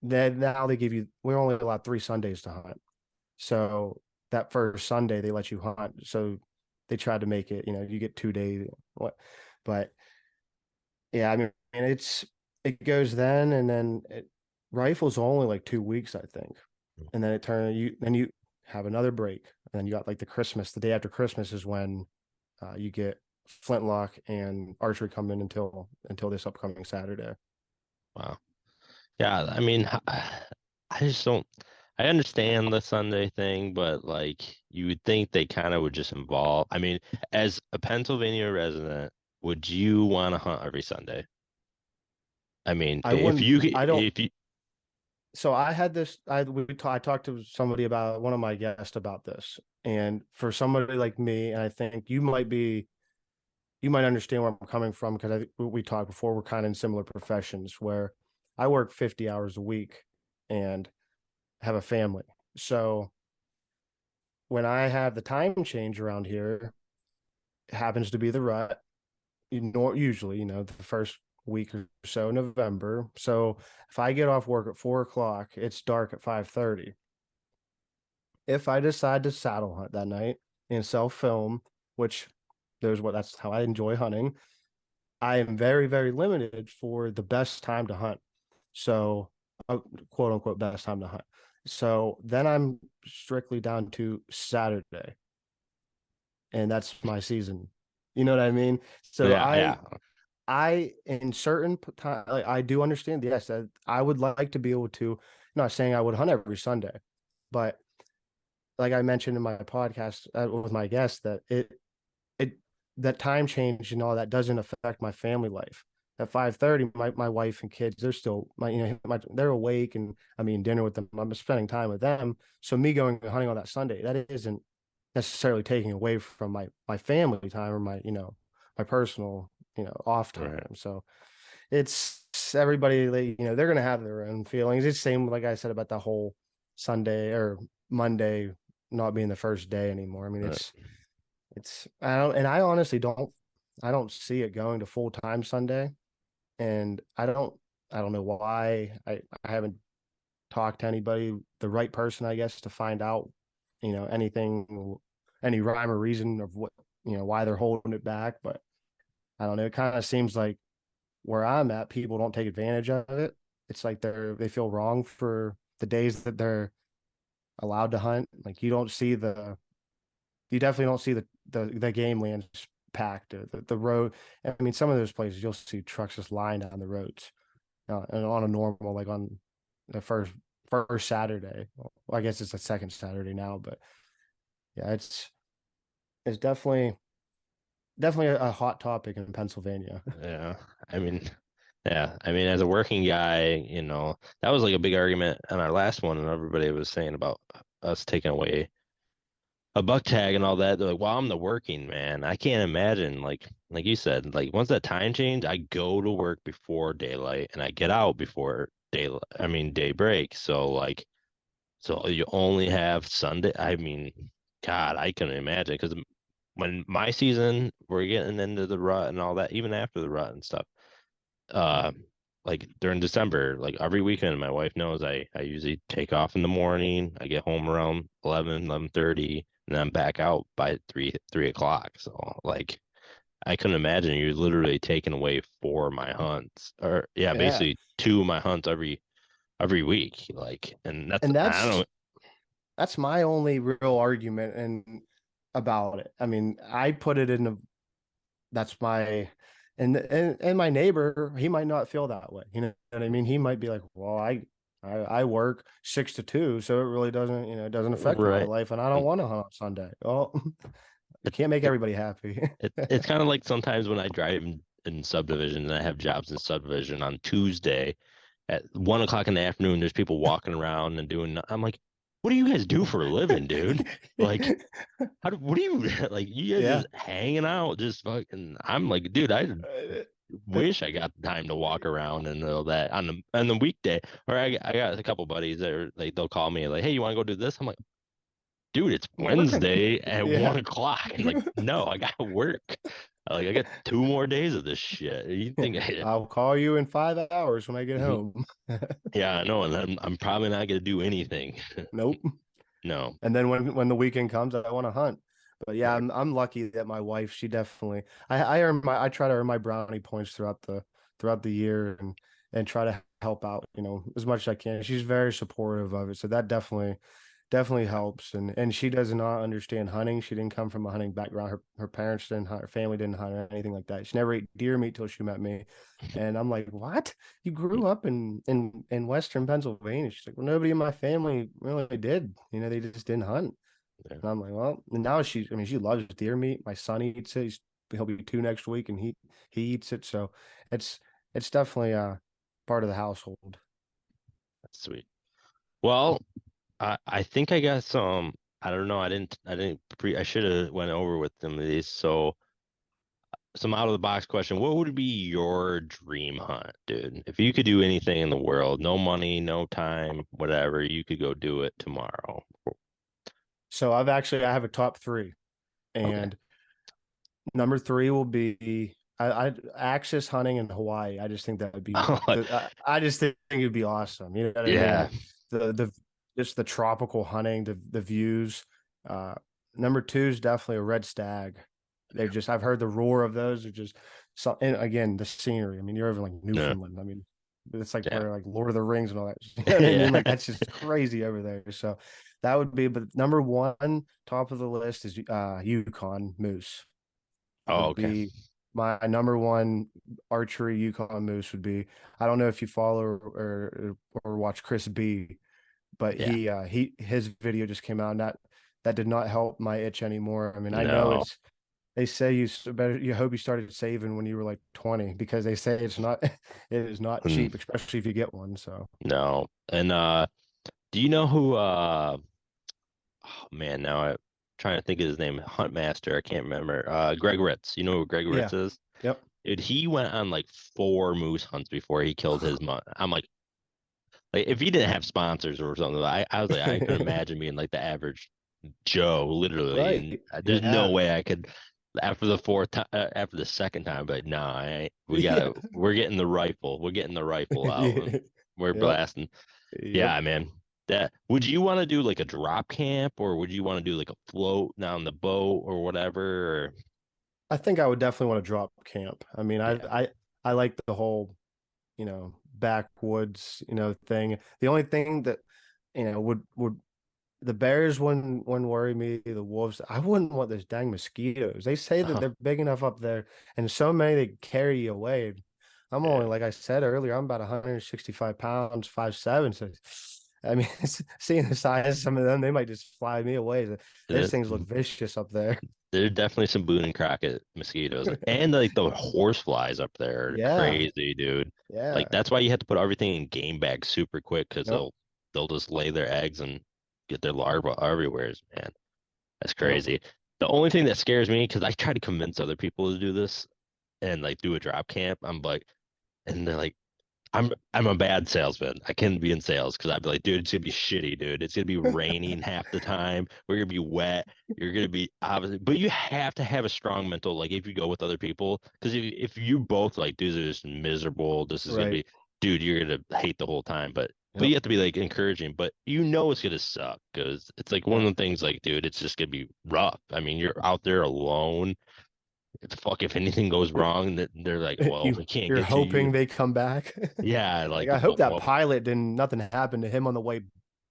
then now we're only allowed 3 Sundays to hunt. So that first Sunday they let you hunt. So they tried to make it, you get 2 days. What? But yeah, I mean, it goes then, and then rifles only like 2 weeks, I think, and then you have another break, and then you got like the day after Christmas is when you get flintlock and archery come in until this upcoming Saturday. Wow. Yeah, I mean, I just don't. I understand the Sunday thing, but like you would think they kind of would just involve. I mean, as a Pennsylvania resident, would you want to hunt every Sunday? I mean, I wouldn't. I don't. So I had this. I talked to somebody about one of my guests about this, and for somebody like me, and I think you might understand where I'm coming from because we talked before. We're kind of in similar professions where I work 50 hours a week and have a family. So when I have the time change around here, it happens to be the rut. Usually, the first week or so, November. So if I get off work at 4 o'clock, it's dark at 5:30. If I decide to saddle hunt that night and sell film, which that's how I enjoy hunting, I am very, very limited for the best time to hunt. So, quote unquote, best time to hunt. So then I'm strictly down to Saturday, and that's my season. You know what I mean? So Yeah, yeah. in certain time, like, I do understand. Yes, I would like to be able to. Not saying I would hunt every Sunday, but like I mentioned in my podcast with my guest, that it that time change and all that doesn't affect my family life. At 5:30, my wife and kids, they're still they're awake, and I'm eating dinner with them. I'm spending time with them. So me going hunting on that Sunday, that isn't necessarily taking away from my family time or my personal off Right. time. So it's everybody, they're gonna have their own feelings. It's the same like I said about the whole Sunday or Monday not being the first day anymore. I mean, Right. I honestly don't see it going to full time Sunday, and I don't know why. I haven't talked to anybody, the right person, I guess, to find out, anything, any rhyme or reason of what, why they're holding it back. But I don't know. It kind of seems like where I'm at, people don't take advantage of it. It's like they feel wrong for the days that they're allowed to hunt. Like you definitely don't see the game lands packed. The road. I mean, some of those places you'll see trucks just lying down the roads, and on a normal, like on the first Saturday. Well, I guess it's the second Saturday now, but yeah, it's definitely a hot topic in Pennsylvania. Yeah. I mean, yeah. I mean, as a working guy, that was like a big argument on our last one, and everybody was saying about us taking away a buck tag and all that. They're like, well, I'm the working man. I can't imagine, like you said, like once that time change, I go to work before daylight and I get out before daylight, I mean daybreak. So you only have Sunday. I mean, God, I can imagine because when my season, we're getting into the rut and all that, even after the rut and stuff. Uh, like during December, like every weekend, my wife knows I usually take off in the morning. I get home around 11:30, and then I'm back out by 3 o'clock. So like I couldn't imagine you literally taking away 4 of my hunts, or yeah, Yeah, basically 2 of my hunts every week. Like, and and I don't. that's my only real argument and about it. I mean, I put it in a that's my and my neighbor, he might not feel that way. You know what I mean? He might be like, well, I work 6 to 2, so it really doesn't, it doesn't affect my Right. life, and I don't want to hunt on Sunday. Well, you It, can't make it, everybody happy. it's kind of like sometimes when I drive in subdivision and I have jobs in subdivision on Tuesday at 1 o'clock in the afternoon, there's people walking around and doing. I'm like, what do you guys do for a living, dude? Like, what do you like? You guys Yeah. just hanging out, just fucking. I'm like, dude, I wish I got the time to walk around and all that on the weekday. Or I got a couple buddies that are like, they'll call me like, hey, you want to go do this? I'm like, dude, it's I'm working. Wednesday at one Yeah. o'clock. And like, no, I gotta work. Like, I got 2 more days of this shit. You think I'll call you in 5 hours when I get home. yeah, I know, and I'm probably not gonna do anything. Nope. No. And then when the weekend comes, I want to hunt. But yeah, Right. I'm lucky that my wife, she definitely I try to earn my brownie points throughout the year, and try to help out, as much as I can. She's very supportive of it. So that definitely helps. And she does not understand hunting. She didn't come from a hunting background. Her parents didn't hunt, her family didn't hunt or anything like that. She never ate deer meat till she met me. And I'm like, what? You grew up in Western Pennsylvania? She's like, well, nobody in my family really did. They just didn't hunt. Yeah, And I'm like, well, and now I mean, she loves deer meat. My son eats it. He'll be 2 next week, and he eats it. So it's it's definitely part of the household. that's sweet. Well, I think I got some. I don't know. I should have went over with them these. So some out of the box question. What would be your dream hunt, dude? If you could do anything in the world, no money, no time, whatever, you could go do it tomorrow. So I have a top three, Okay. and number three will be I axis hunting in Hawaii. I just think that would be I just think it'd be awesome. You know what I mean? Yeah. Like the just the tropical hunting, the views. Uh, Number two is definitely a red stag. I've heard the roar of those are just so, and again, the scenery. I mean, you're over like Yeah. Newfoundland. I mean, it's like Yeah. where like Lord of the Rings and all that. You know what I mean? Yeah. Like that's just crazy over there. So that would be, but number one, top of the list is Yukon moose Oh, would okay. be my number one archery Yukon moose would be. I don't know if you follow or watch Chris B, but Yeah. he his video just came out and that did not help my itch anymore. I mean, I know No. it's they say better you hope you started saving when you were like 20 because they say it's not it is not Mm, cheap, especially if you get one. So no. And do you know who oh man, now I'm trying to think of his name, Huntmaster, I can't remember. Greg Ritz. You know who Greg yeah. Ritz is? Yep. Dude, he went on like 4 moose hunts before he killed his mutt. I'm like if he didn't have sponsors or something, I was like, I couldn't imagine being like the average Joe, literally, and Right. there's no Yeah. way I could. After the fourth time, after the second time, but no, I ain't. Yeah. We're getting the rifle. We're getting the rifle out, and Yeah. we're Yep. blasting. Yep. Yeah, man. That would you want to do like a drop camp, or would you want to do like a float down the boat or whatever? Or, I think I would definitely want to drop camp. I mean, yeah. I like the whole, backwoods, thing. The only thing that, would the bears wouldn't worry me, the wolves. I wouldn't want those dang mosquitoes. They say that they're big enough up there and so many they carry you away. I'm Yeah. only, like I said earlier, I'm about 165 pounds, 5'7". So I mean, seeing the size of some of them, they might just fly me away. Those There- things look vicious up there. There's definitely some Boone and Crockett mosquitoes, and like the horse flies up there are Yeah. crazy, dude. Like Yeah. that's why you have to put everything in game bags super quick because Yep. they'll just lay their eggs and get their larvae everywhere. Man, that's Yep. crazy. The only thing that scares me because I try to convince other people to do this and like do a drop camp. I'm like, and they're like, I'm a bad salesman. I can't be in sales because I'd be like, dude, it's gonna be shitty, dude. It's gonna be raining half the time. We're gonna be wet. You're gonna be obviously, but you have to have a strong mental. Like if you go with other people, because if you both like, dude, this is miserable. This is gonna Right. be, dude, you're gonna hate the whole time. But you Yep. have to be like encouraging. But you know it's gonna suck because it's like one Yep. of the things. Like, dude, it's just gonna be rough. I mean, you're out there alone. It's fuck if anything goes wrong, that they're like, well, we can't You're get to you. hoping they come back. Yeah, Like like, I hope that well, pilot didn't nothing happened to him on the way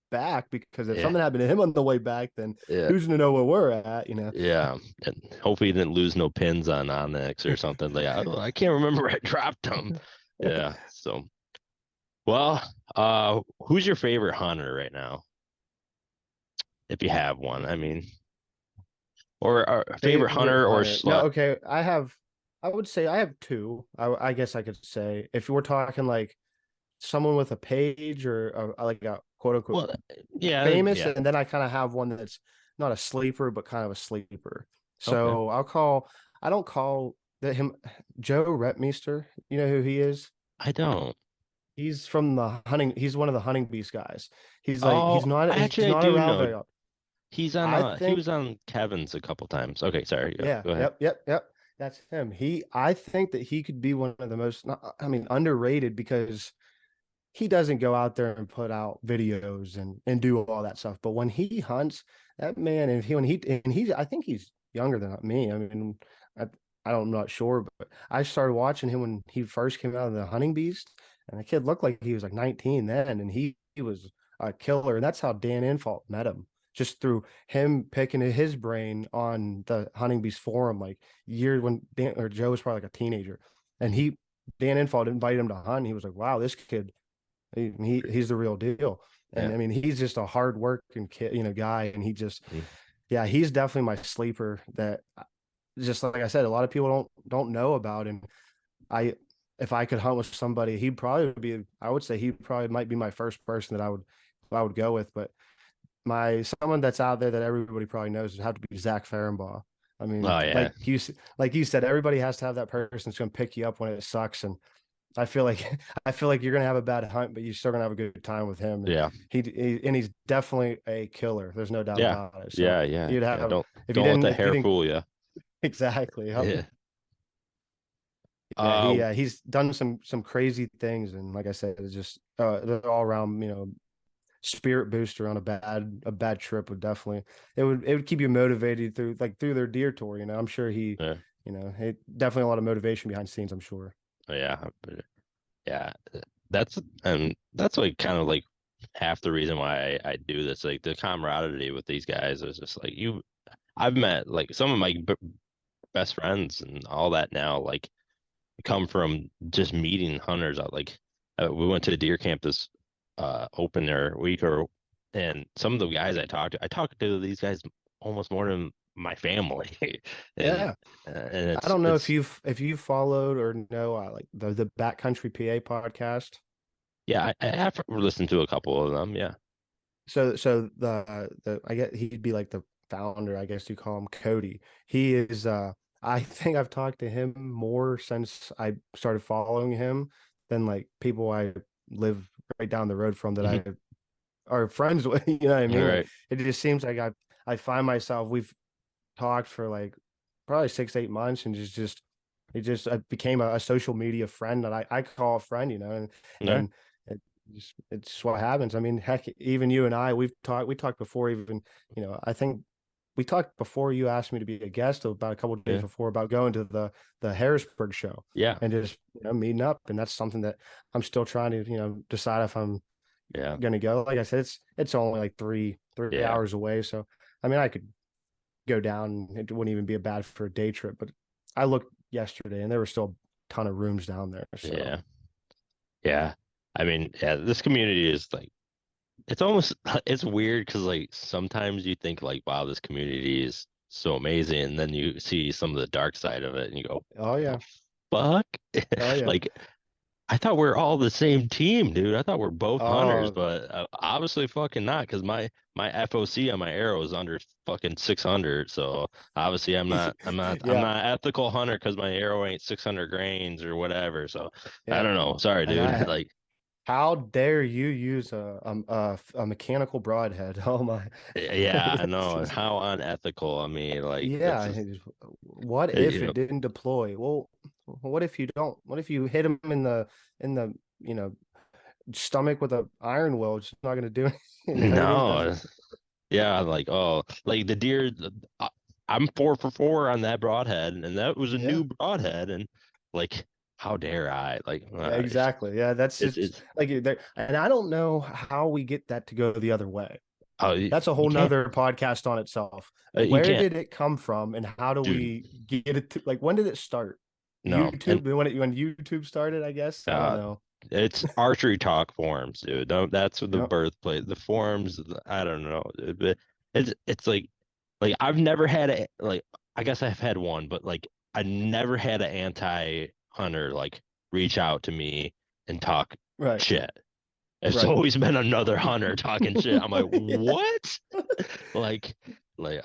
back because if yeah. something happened to him on the way back, then Yeah, who's gonna know where we're at? yeah, and hopefully he didn't lose no pins on Onyx or something. Like I can't remember where I dropped them. Yeah. So, well, who's your favorite hunter right now, if you have one? I mean, or a favorite Favorite hunter or hunter. No, slut? okay. I would say I have two. I guess I could say if we're talking like someone with a page or like a quote unquote Well, yeah, famous, yeah. and then I kind of have one that's not a sleeper, but kind of a sleeper. Okay. So I don't call that him Joe Retmeister. You know who he is? I don't. He's he's one of the hunting beast guys. Oh, He's actually, I not do around know. very often. He I was on Kevin's a couple times. Okay, sorry. Yeah, Yeah, go ahead. yep. That's him. I think that he could be one of the most, I mean, underrated because he doesn't go out there and put out videos and do all that stuff. But when he hunts, that man, and he's, I think he's younger than me. I mean, I, I'm not sure, but I started watching him when he first came out of the hunting beast, and the kid looked like he was like 19 then, and he was a killer. And that's how Dan Infalt met him, just through him picking his brain on the hunting beast forum, like year when Dan or Joe was probably like a teenager, and Mhm. Dan Infalt invited him to hunt. And he was like, "Wow, this kid." He's the real deal. And Yeah. I mean, he's just a hard working kid, guy. And Mhm. yeah, he's definitely my sleeper that just like I said, a lot of people don't know about. And I, if I could hunt with somebody, I would say he probably might be my first person that I would I would go with. But my someone that's out there that everybody probably knows would have to be Zach Farrenbaugh. I mean, Oh yeah, like you said, everybody has to have that person that's going to pick you up when it sucks. And I feel like I feel like you're going to have a bad hunt, but you're still going to have a good time with him. And yeah, he's definitely a killer. There's no doubt yeah, about it. So yeah, yeah, you'd yeah. have Don't let the if you hair didn't fool you. exactly. Yep. Yeah. Yeah, Uh, he's done some crazy things, and like I said, it's just the all around spirit booster on a bad trip would definitely it would keep you motivated through their deer tour. I'm sure yeah, definitely a lot of motivation behind the scenes. I'm sure. yeah, yeah. That's like kind of like half the reason why I do this. Like the camaraderie with these guys is just like I've met like some of my best friends and all that now. Like come from just meeting hunters out. Like we went to a deer camp this open air week, and some of the guys I talked to these guys almost more than my family, and Yeah, and I don't know it's if you followed or know like the Backcountry PA podcast. yeah, I have listened to a couple of them. Yeah. So the I guess he'd be like the founder, I guess you call him Cody. He is I think I've talked to him more since I started following him than like people I live right down the road from that Mhm. I are friends with. You know what I All mean? Like right. it just seems like I find myself we've talked for like probably 6 8 months and it just I became a social media friend that I call a friend, All right. and it's just what happens. I mean, heck, even you and I, we talked before even, I think we talked before you asked me to be a guest about a couple of days Yeah. before about going to the Harrisburg show Yeah. and just meeting up. And that's something that I'm still trying to, decide if I'm Yeah. gonna go. Like I said, it's only like three Yeah. hours away. So I mean I could go down. It wouldn't even be bad for a day trip. But I looked yesterday, and there were still a ton of rooms down there. So Yeah. Yeah. I mean, yeah, this community is like it's almost it's weird because like sometimes you think like, wow, this community is so amazing, and then you see some of the dark side of it, and you go, oh the yeah, fuck? oh yeah, Like I thought we are all the same team, dude. I thought we're both hunters, oh but obviously fucking not, because my FOC on my arrow is under fucking 600. So obviously I'm yeah, not ethical hunter because my arrow ain't 600 grains or whatever. So I yeah. don't know. Sorry, And dude. Like how dare you use a mechanical broadhead? Oh my, yeah, I It's know. just- How unethical. I mean, like yeah. that's just What you if it know. didn't deploy? Well, what if you don't? What if you hit him in the stomach with a iron will? It's not going to do anything. It doesn't. No. Yeah, like oh, like the deer. I'm 4 for 4 on that broadhead, and that was a Yeah. new broadhead, and like, how dare I? Like, Yeah, exactly. Yeah, that's just it's like there, and I don't know how we get that to go the other way. oh, That's a you whole can't, nother podcast on itself. you Where can't, did it come from, and how do dude. we get it to, like, when did it start? No, and YouTube, when YouTube started, I guess. I don't uh, know. it's archery talk forums, dude. Don't, that's what the Yep. birthplace, the forums. I don't know, dude, but it's like I've never had a like. I guess I've had one, but like I never had an anti hunter like reach out to me and talk Right. shit. It's Right. always been another hunter talking shit. I'm like, Yeah. what? Like,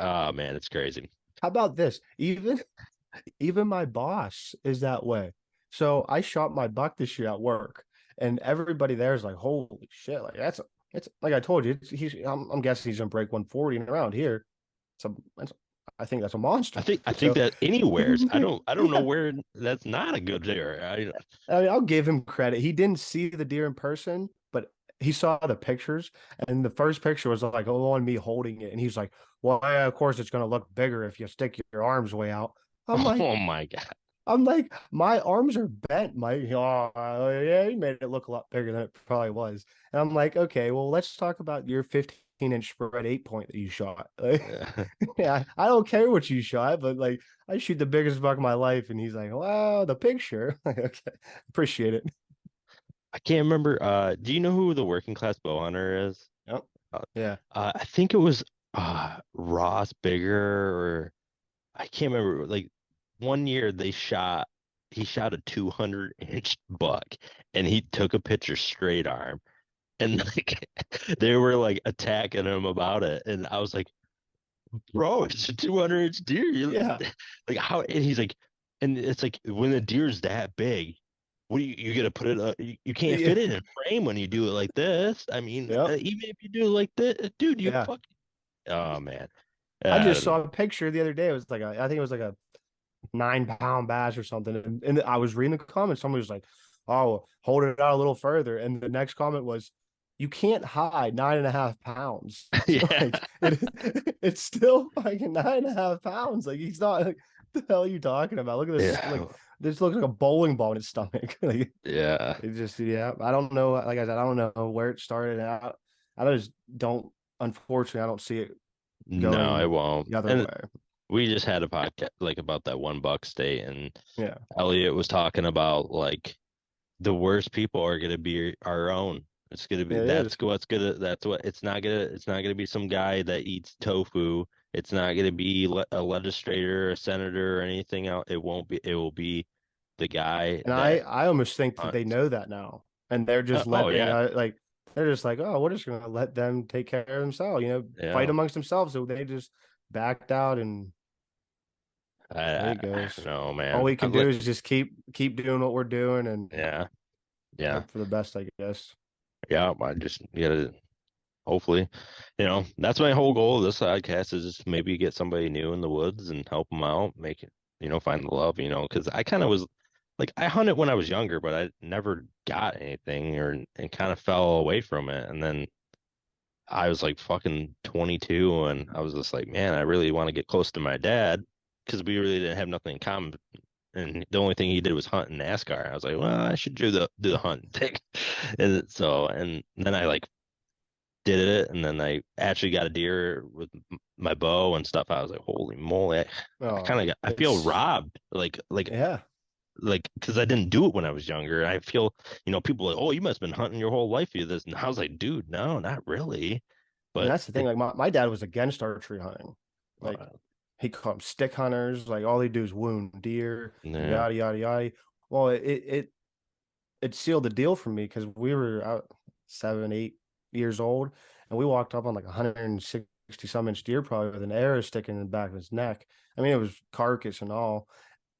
oh man, it's crazy. How about this? Even my boss is that way. So I shot my buck this year at work, and everybody there is like, "Holy shit!" Like it's like I told you, I'm guessing he's gonna break 140, and around here, it's a, it's, I think that's a monster. I think So that anywheres. I don't know yeah, where that's not a good deer. I mean, I'll give him credit. He didn't see the deer in person, but he saw the pictures, and the first picture was like, oh, on me holding it, and he's like, "Well, yeah, of course it's gonna look bigger if you stick your arms way out." I'm like, Oh my God. my arms are bent. Yeah, he made it look a lot bigger than it probably was. And I'm like, okay, well, let's talk about your 15-inch spread 8 point that you shot. Like, yeah, I don't care what you shot, but like, I shoot the biggest buck of my life. And he's like, wow, the picture. Like, okay, appreciate it. I can't remember. Do you know who the working class bow hunter is? Yep. Uh, Yeah. I think it was Ross Bigger, or I can't remember. Like one year he shot a 200-inch buck, and he took a picture straight arm. and like they were like attacking him about it, and I was like, bro, it's a 200 inch deer. Yeah. Like how? And he's like, and it's like when the deer's that big, what do you gotta put it? You can't Yeah. fit it in a frame when you do it like this. I mean, Yep. even if you do it like this, dude, you Yeah. fuck. Oh man, I I just don't know. saw a picture the other day. It was like I think it was like a 9 pound bass or something. And I was reading the comments. Somebody was like, "Oh, hold it out a little further." And the next comment was, "You can't hide 9.5 pounds. Yeah, Like it's still like 9.5 pounds. Like he's not. Like, what the hell are you talking about? Look at this. Like yeah, this looks like a bowling ball in his stomach. Like yeah. it just yeah. I don't know. Like I said, I don't know where it started. I just don't. Unfortunately, I don't see it No, it going won't. the other And way. we just had a podcast like about that one buck state, and Yeah. Elliot was talking about like the worst people are gonna be our own. It's gonna be It that's is. what's gonna that's what it's not gonna be some guy that eats tofu. It's not gonna be a legislator, a senator, or anything else. It won't be. It will be the guy And that I almost think that they hunts. know that now, and they're just Oh letting yeah, like they're just like, oh, we're just gonna let them take care of themselves, fight yeah. amongst themselves. So they just backed out, and there he I don't goes. know, All man. we can do is just keep doing what we're doing and Yeah, yeah, hope for the best, I guess. yeah. I just gotta hopefully, that's my whole goal of this podcast is just maybe get somebody new in the woods and help them out, make it, find the love, because I kind of was like I hunted when I was younger, but I never got anything and kind of fell away from it. And then I was like fucking 22 and I was just like, man, I really want to get close to my dad because we really didn't have nothing in common. And the only thing he did was hunt and NASCAR. I was like, well, I should do the hunt thing. And so, and then I like did it, and then I actually got a deer with my bow and stuff. I was like, holy moly! I kind Oh, of I feel it's robbed, yeah, because I didn't do it when I was younger. I feel, people are like, oh, you must have been hunting your whole life. You this, and I was like, dude, no, not really. and But that's the thing. it, Like my dad was against archery hunting. Like uh, he called them stick hunters. Like all they do is wound deer, yeah, yada yada yada. Well, it sealed the deal for me because we were out 7, 8 years old, and we walked up on like 160 some inch deer, probably with an arrow sticking in the back of his neck. I mean, it was carcass and all.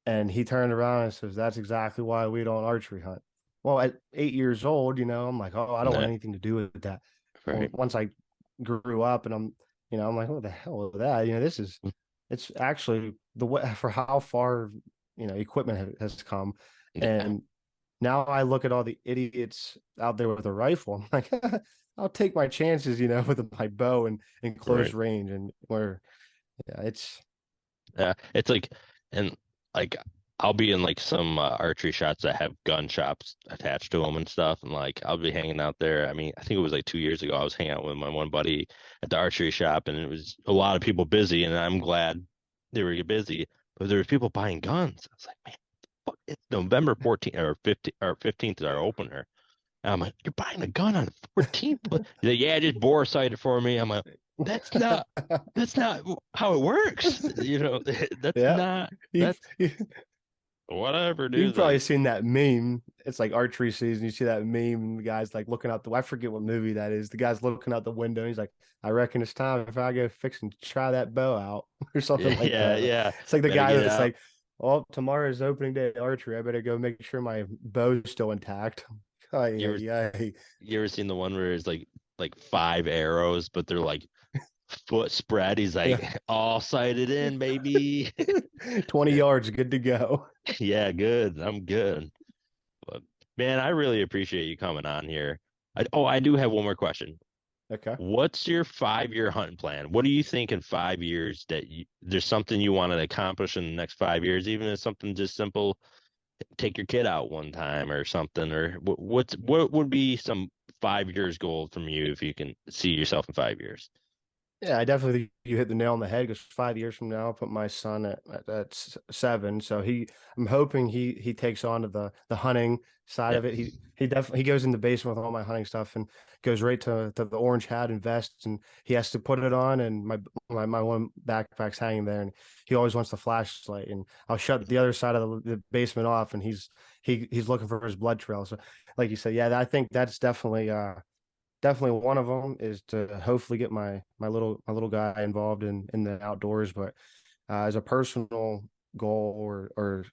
And he turned around and says, "That's exactly why we don't archery hunt." Well, at 8 years old, I'm like, "Oh, I don't want yeah, anything to do with that." Well, right, once I grew up, and I'm like, "What the hell is that?" It's actually the way for how far equipment has come, yeah, and now I look at all the idiots out there with a rifle. I'm like, I'll take my chances, with my bow and in close right. range, and where yeah, it's Yeah, it's like, and like I'll be in like some archery shots that have gun shops attached to them and stuff, and like I'll be hanging out there. I mean, I think it was like 2 years ago. I was hanging out with my one buddy at the archery shop, and it was a lot of people busy, and I'm glad they were busy, but there were people buying guns. I was like, man, fuck, it's November 14th or 15th is our opener. And I'm like, you're buying a gun on the 14th? He's like, yeah, just bore sight it for me. I'm like, that's not that's not how it works. That's yeah. not You've, that's whatever, you've dude. probably Like, seen that meme. It's like archery season. You see that meme, and the guy's like looking out I forget what movie that is. The guy's looking out the window. And he's like, I reckon it's time if I go fix and try that bow out or something like yeah, that. yeah. It's like the Better guy get that's out. like, oh, tomorrow's opening day at archery. I better go make sure my bow's still intact. Oh, You yeah, ever yeah. you ever seen the one where it's like five arrows, but they're like foot spread? He's like, Yeah. all sighted in, baby. 20 yards, good to go. Yeah, good. I'm good. But man, I really appreciate you coming on here. I do have one more question. Okay. What's your 5 year hunting plan? What do you think in 5 years that there's something you want to accomplish in the next 5 years, even if it's something just simple, take your kid out one time or something, or what would be some 5 years goal from you if you can see yourself in 5 years? Yeah, I definitely think you hit the nail on the head because 5 years from now, I'll put my son at 7. So I'm hoping he takes on to the hunting side Yeah, of it. He definitely he goes in the basement with all my hunting stuff and goes right to the orange hat and vest, and he has to put it on. And my one backpack's hanging there, and he always wants the flashlight. And I'll shut the other side of the basement off, and he's looking for his blood trail. So, like you said, yeah, I think that's definitely definitely one of them is to hopefully get my little guy involved in the outdoors. But as a personal goal or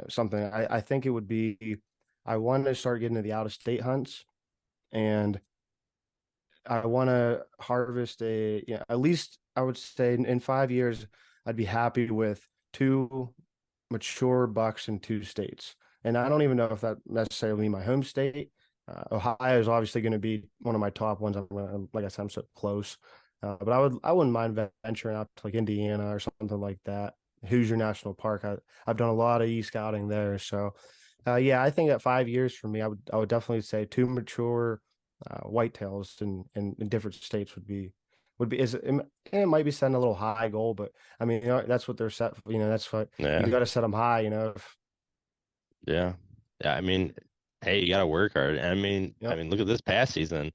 something, I think it would be I want to start getting to the out of state hunts, and I want to harvest at least I would say in 5 years, I'd be happy with two mature bucks in two states. And I don't even know if that necessarily mean my home state. Ohio is obviously going to be one of my top ones. Like I said, I'm so close. But I wouldn't mind venturing out to like Indiana or something like that. Hoosier National Park. I've done a lot of e-scouting there. So yeah, I think at 5 years for me, I would definitely say two mature whitetails in different states would be is it might be setting a little high goal, but I mean that's what they're set. That's what you Yeah. got to set them high. Yeah. Yeah. I mean, hey, you got to work hard. I Yep. mean, look at this past season.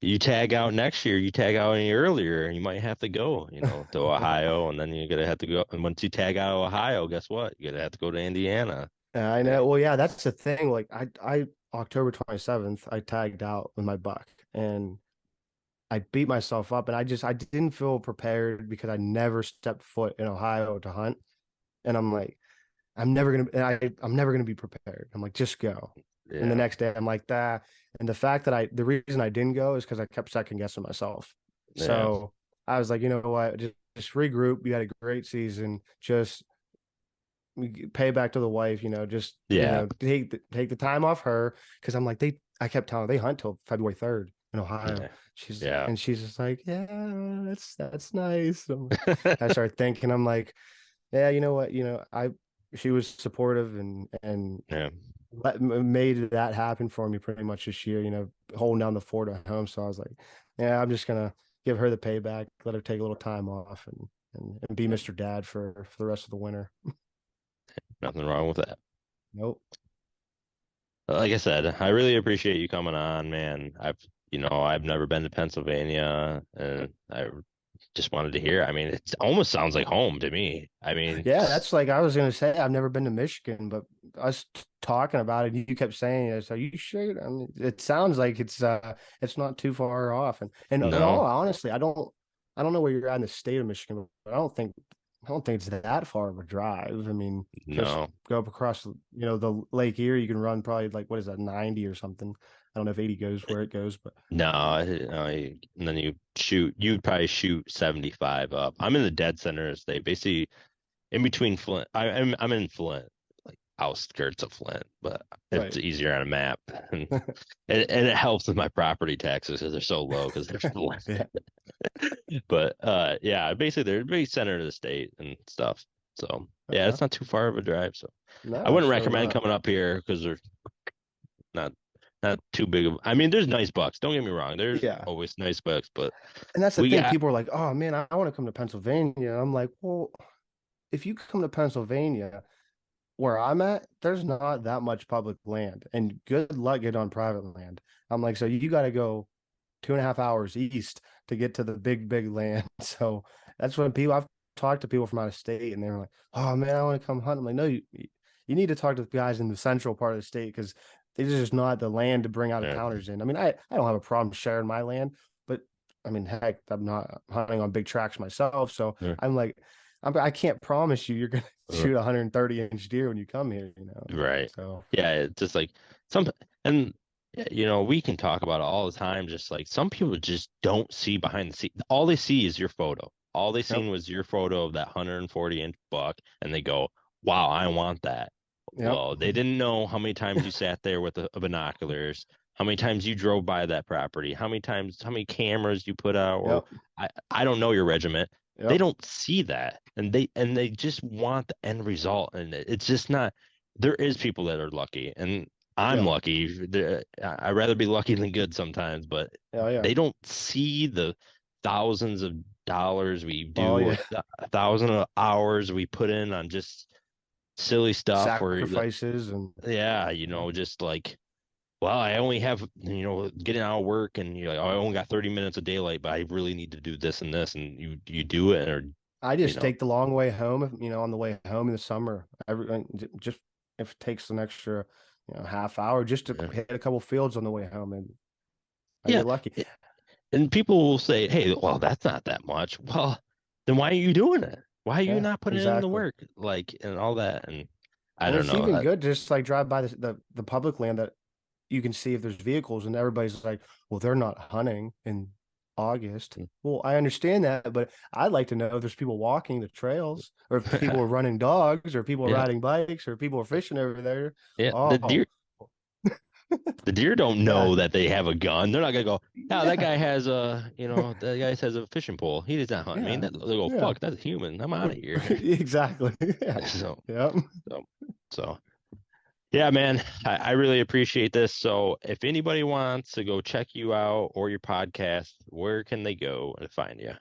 You tag out next year, you tag out any earlier, you might have to go, to Ohio, and then you're gonna have to go. And once you tag out of Ohio, guess what? You're gonna have to go to Indiana. I Eh, know. Well, yeah, that's the thing. Like I October 27th, I tagged out with my buck, and I beat myself up, and I didn't feel prepared because I never stepped foot in Ohio to hunt, and I'm like, I'm never gonna be prepared. I'm like, just go. And the Yeah. next day, I'm like that. And the fact that the reason I didn't go is because I kept second guessing myself. Yeah. So I was like, you know what, just regroup. You had a great season. Just pay back to the wife. Just Yeah. take the time off her because I'm like I kept telling her they hunt till February 3rd in Ohio. Yeah. She's Yeah. and she's just like, yeah, that's nice. I started thinking, I'm like, yeah, you know what? She was supportive and Yeah. made that happen for me pretty much this year, holding down the fort at home. So I was like, yeah, I'm just gonna give her the payback, let her take a little time off and be Mr. Dad for the rest of the winter. Nothing wrong with that. Nope. Like I said, I really appreciate you coming on, man. I've never been to Pennsylvania, and I just wanted to hear. I mean, it almost sounds like home to me. I mean, Yeah, that's like I was gonna say I've never been to Michigan, but us talking about it, you kept saying it. So you sure? I mean, it sounds like it's not too far off. And no, honestly, I don't know where you're at in the state of Michigan, but I don't think it's that far of a drive. I mean, just no, go up across the Lake Erie, you can run probably like what is that, 90 or something. I don't know if 80 goes where it goes, but no. And then you'd probably shoot 75 up. I'm in the dead center of the state, basically in between Flint. I'm in Flint, like outskirts of Flint, but it's right. easier on a map, and it helps with my property taxes because they're so low because they're Flint. Yeah. But yeah, basically they're very center of the state and stuff. So yeah, Okay. it's not too far of a drive. So I No, wouldn't so recommend coming up here because they're not not too big of. I mean, there's nice bucks. Don't get me wrong. There's yeah. always nice bucks, but And that's the we thing. got People are like, "Oh man, I want to come to Pennsylvania." I'm like, "Well, if you come to Pennsylvania, where I'm at, there's not that much public land, and good luck getting on private land." I'm like, "So you got to go 2.5 hours east to get to the big land." So that's when I've talked to people from out of state, and they're like, "Oh man, I want to come hunt." I'm like, "No, you need to talk to the guys in the central part of the state because there's just not the land to bring out of yeah, towners in." I mean, I don't have a problem sharing my land, but I mean, heck, I'm not hunting on big tracks myself, so yeah, I'm like, I can't promise you're gonna uh, shoot a 130-inch deer when you come here. right. So Yeah, it's just like some and we can talk about it all the time. Just like some people just don't see behind the scene. All they see is your photo. All they yep, seen was your photo of that 140-inch buck, and they go, "Wow, I want that." yep, Well, they didn't know how many times you sat there with the binoculars, how many times you drove by that property, how many cameras you put out, or yep, I don't know your regiment. They yep, don't see that, and they just want the end result, and it's just not. There is people that are lucky, and I'm yep, lucky. I'd rather be lucky than good sometimes, but yeah, yeah. they don't see the thousands of dollars we Oh do, yeah, a thousand of hours we put in on just silly stuff where sacrifices and yeah, yeah, just like, well, I only have, getting out of work and you're like, oh, I only got 30 minutes of daylight, but I really need to do this and this, and you do it, or I you just know, take the long way home, on the way home in the summer. Just if it takes an extra, half hour just to yeah, hit a couple fields on the way home, and I Yeah. get lucky. And people will say, hey, well, that's not that much. Well, then why are you doing it? Why are you Yeah, not putting in the exactly. work? Like, and all that. And I And don't it's know. even good just like drive by the public land that you can see if there's vehicles, and everybody's like, well, they're not hunting in August. Well, I understand that, but I'd like to know if there's people walking the trails, or if people are running dogs, or people are Yeah. riding bikes, or people are fishing over there. Yeah. Oh, The deer don't yeah. know that they have a gun. They're not gonna go, yeah, that Yeah. guy has a, that guy has a fishing pole. He does not hunt me. Yeah. They go, Yeah. fuck, that's a human. I'm out of here. Exactly. Yeah. So, Yeah. so, so, yeah, man, I really appreciate this. So, if anybody wants to go check you out or your podcast, where can they go and find you?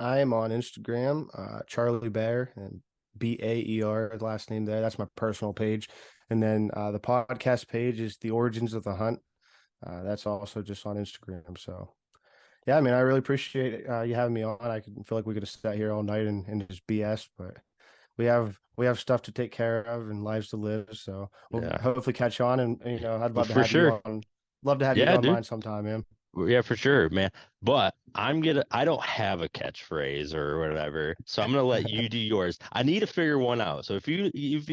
I am on Instagram, Charlie Baer, and Baer, last name there. That's my personal page. And then the podcast page is The Origins of the Hunt. That's also just on Instagram. So yeah, I mean, I really appreciate you having me on. I can feel like we could have sat here all night and just BS, but we have stuff to take care of and lives to live. So we'll Yeah, hopefully catch on, and I'd love to for have you sure. on. Love to have you Yeah, on dude. mine sometime, man. Yeah, for sure, man. But I don't have a catchphrase or whatever, so I'm gonna let you do yours. I need to figure one out. So if you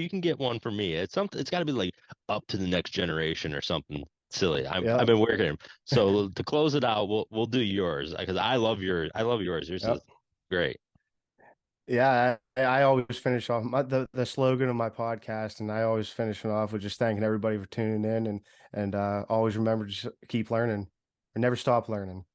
can get one for me, it's got to be like up to the next generation or something silly. I've Yep. been working. So to close it out, we'll do yours because I love yours. I love yours. Yours is Yep. great. Yeah, I always finish off the slogan of my podcast, and I always finish it off with just thanking everybody for tuning in, and always remember to just keep learning or never stop learning.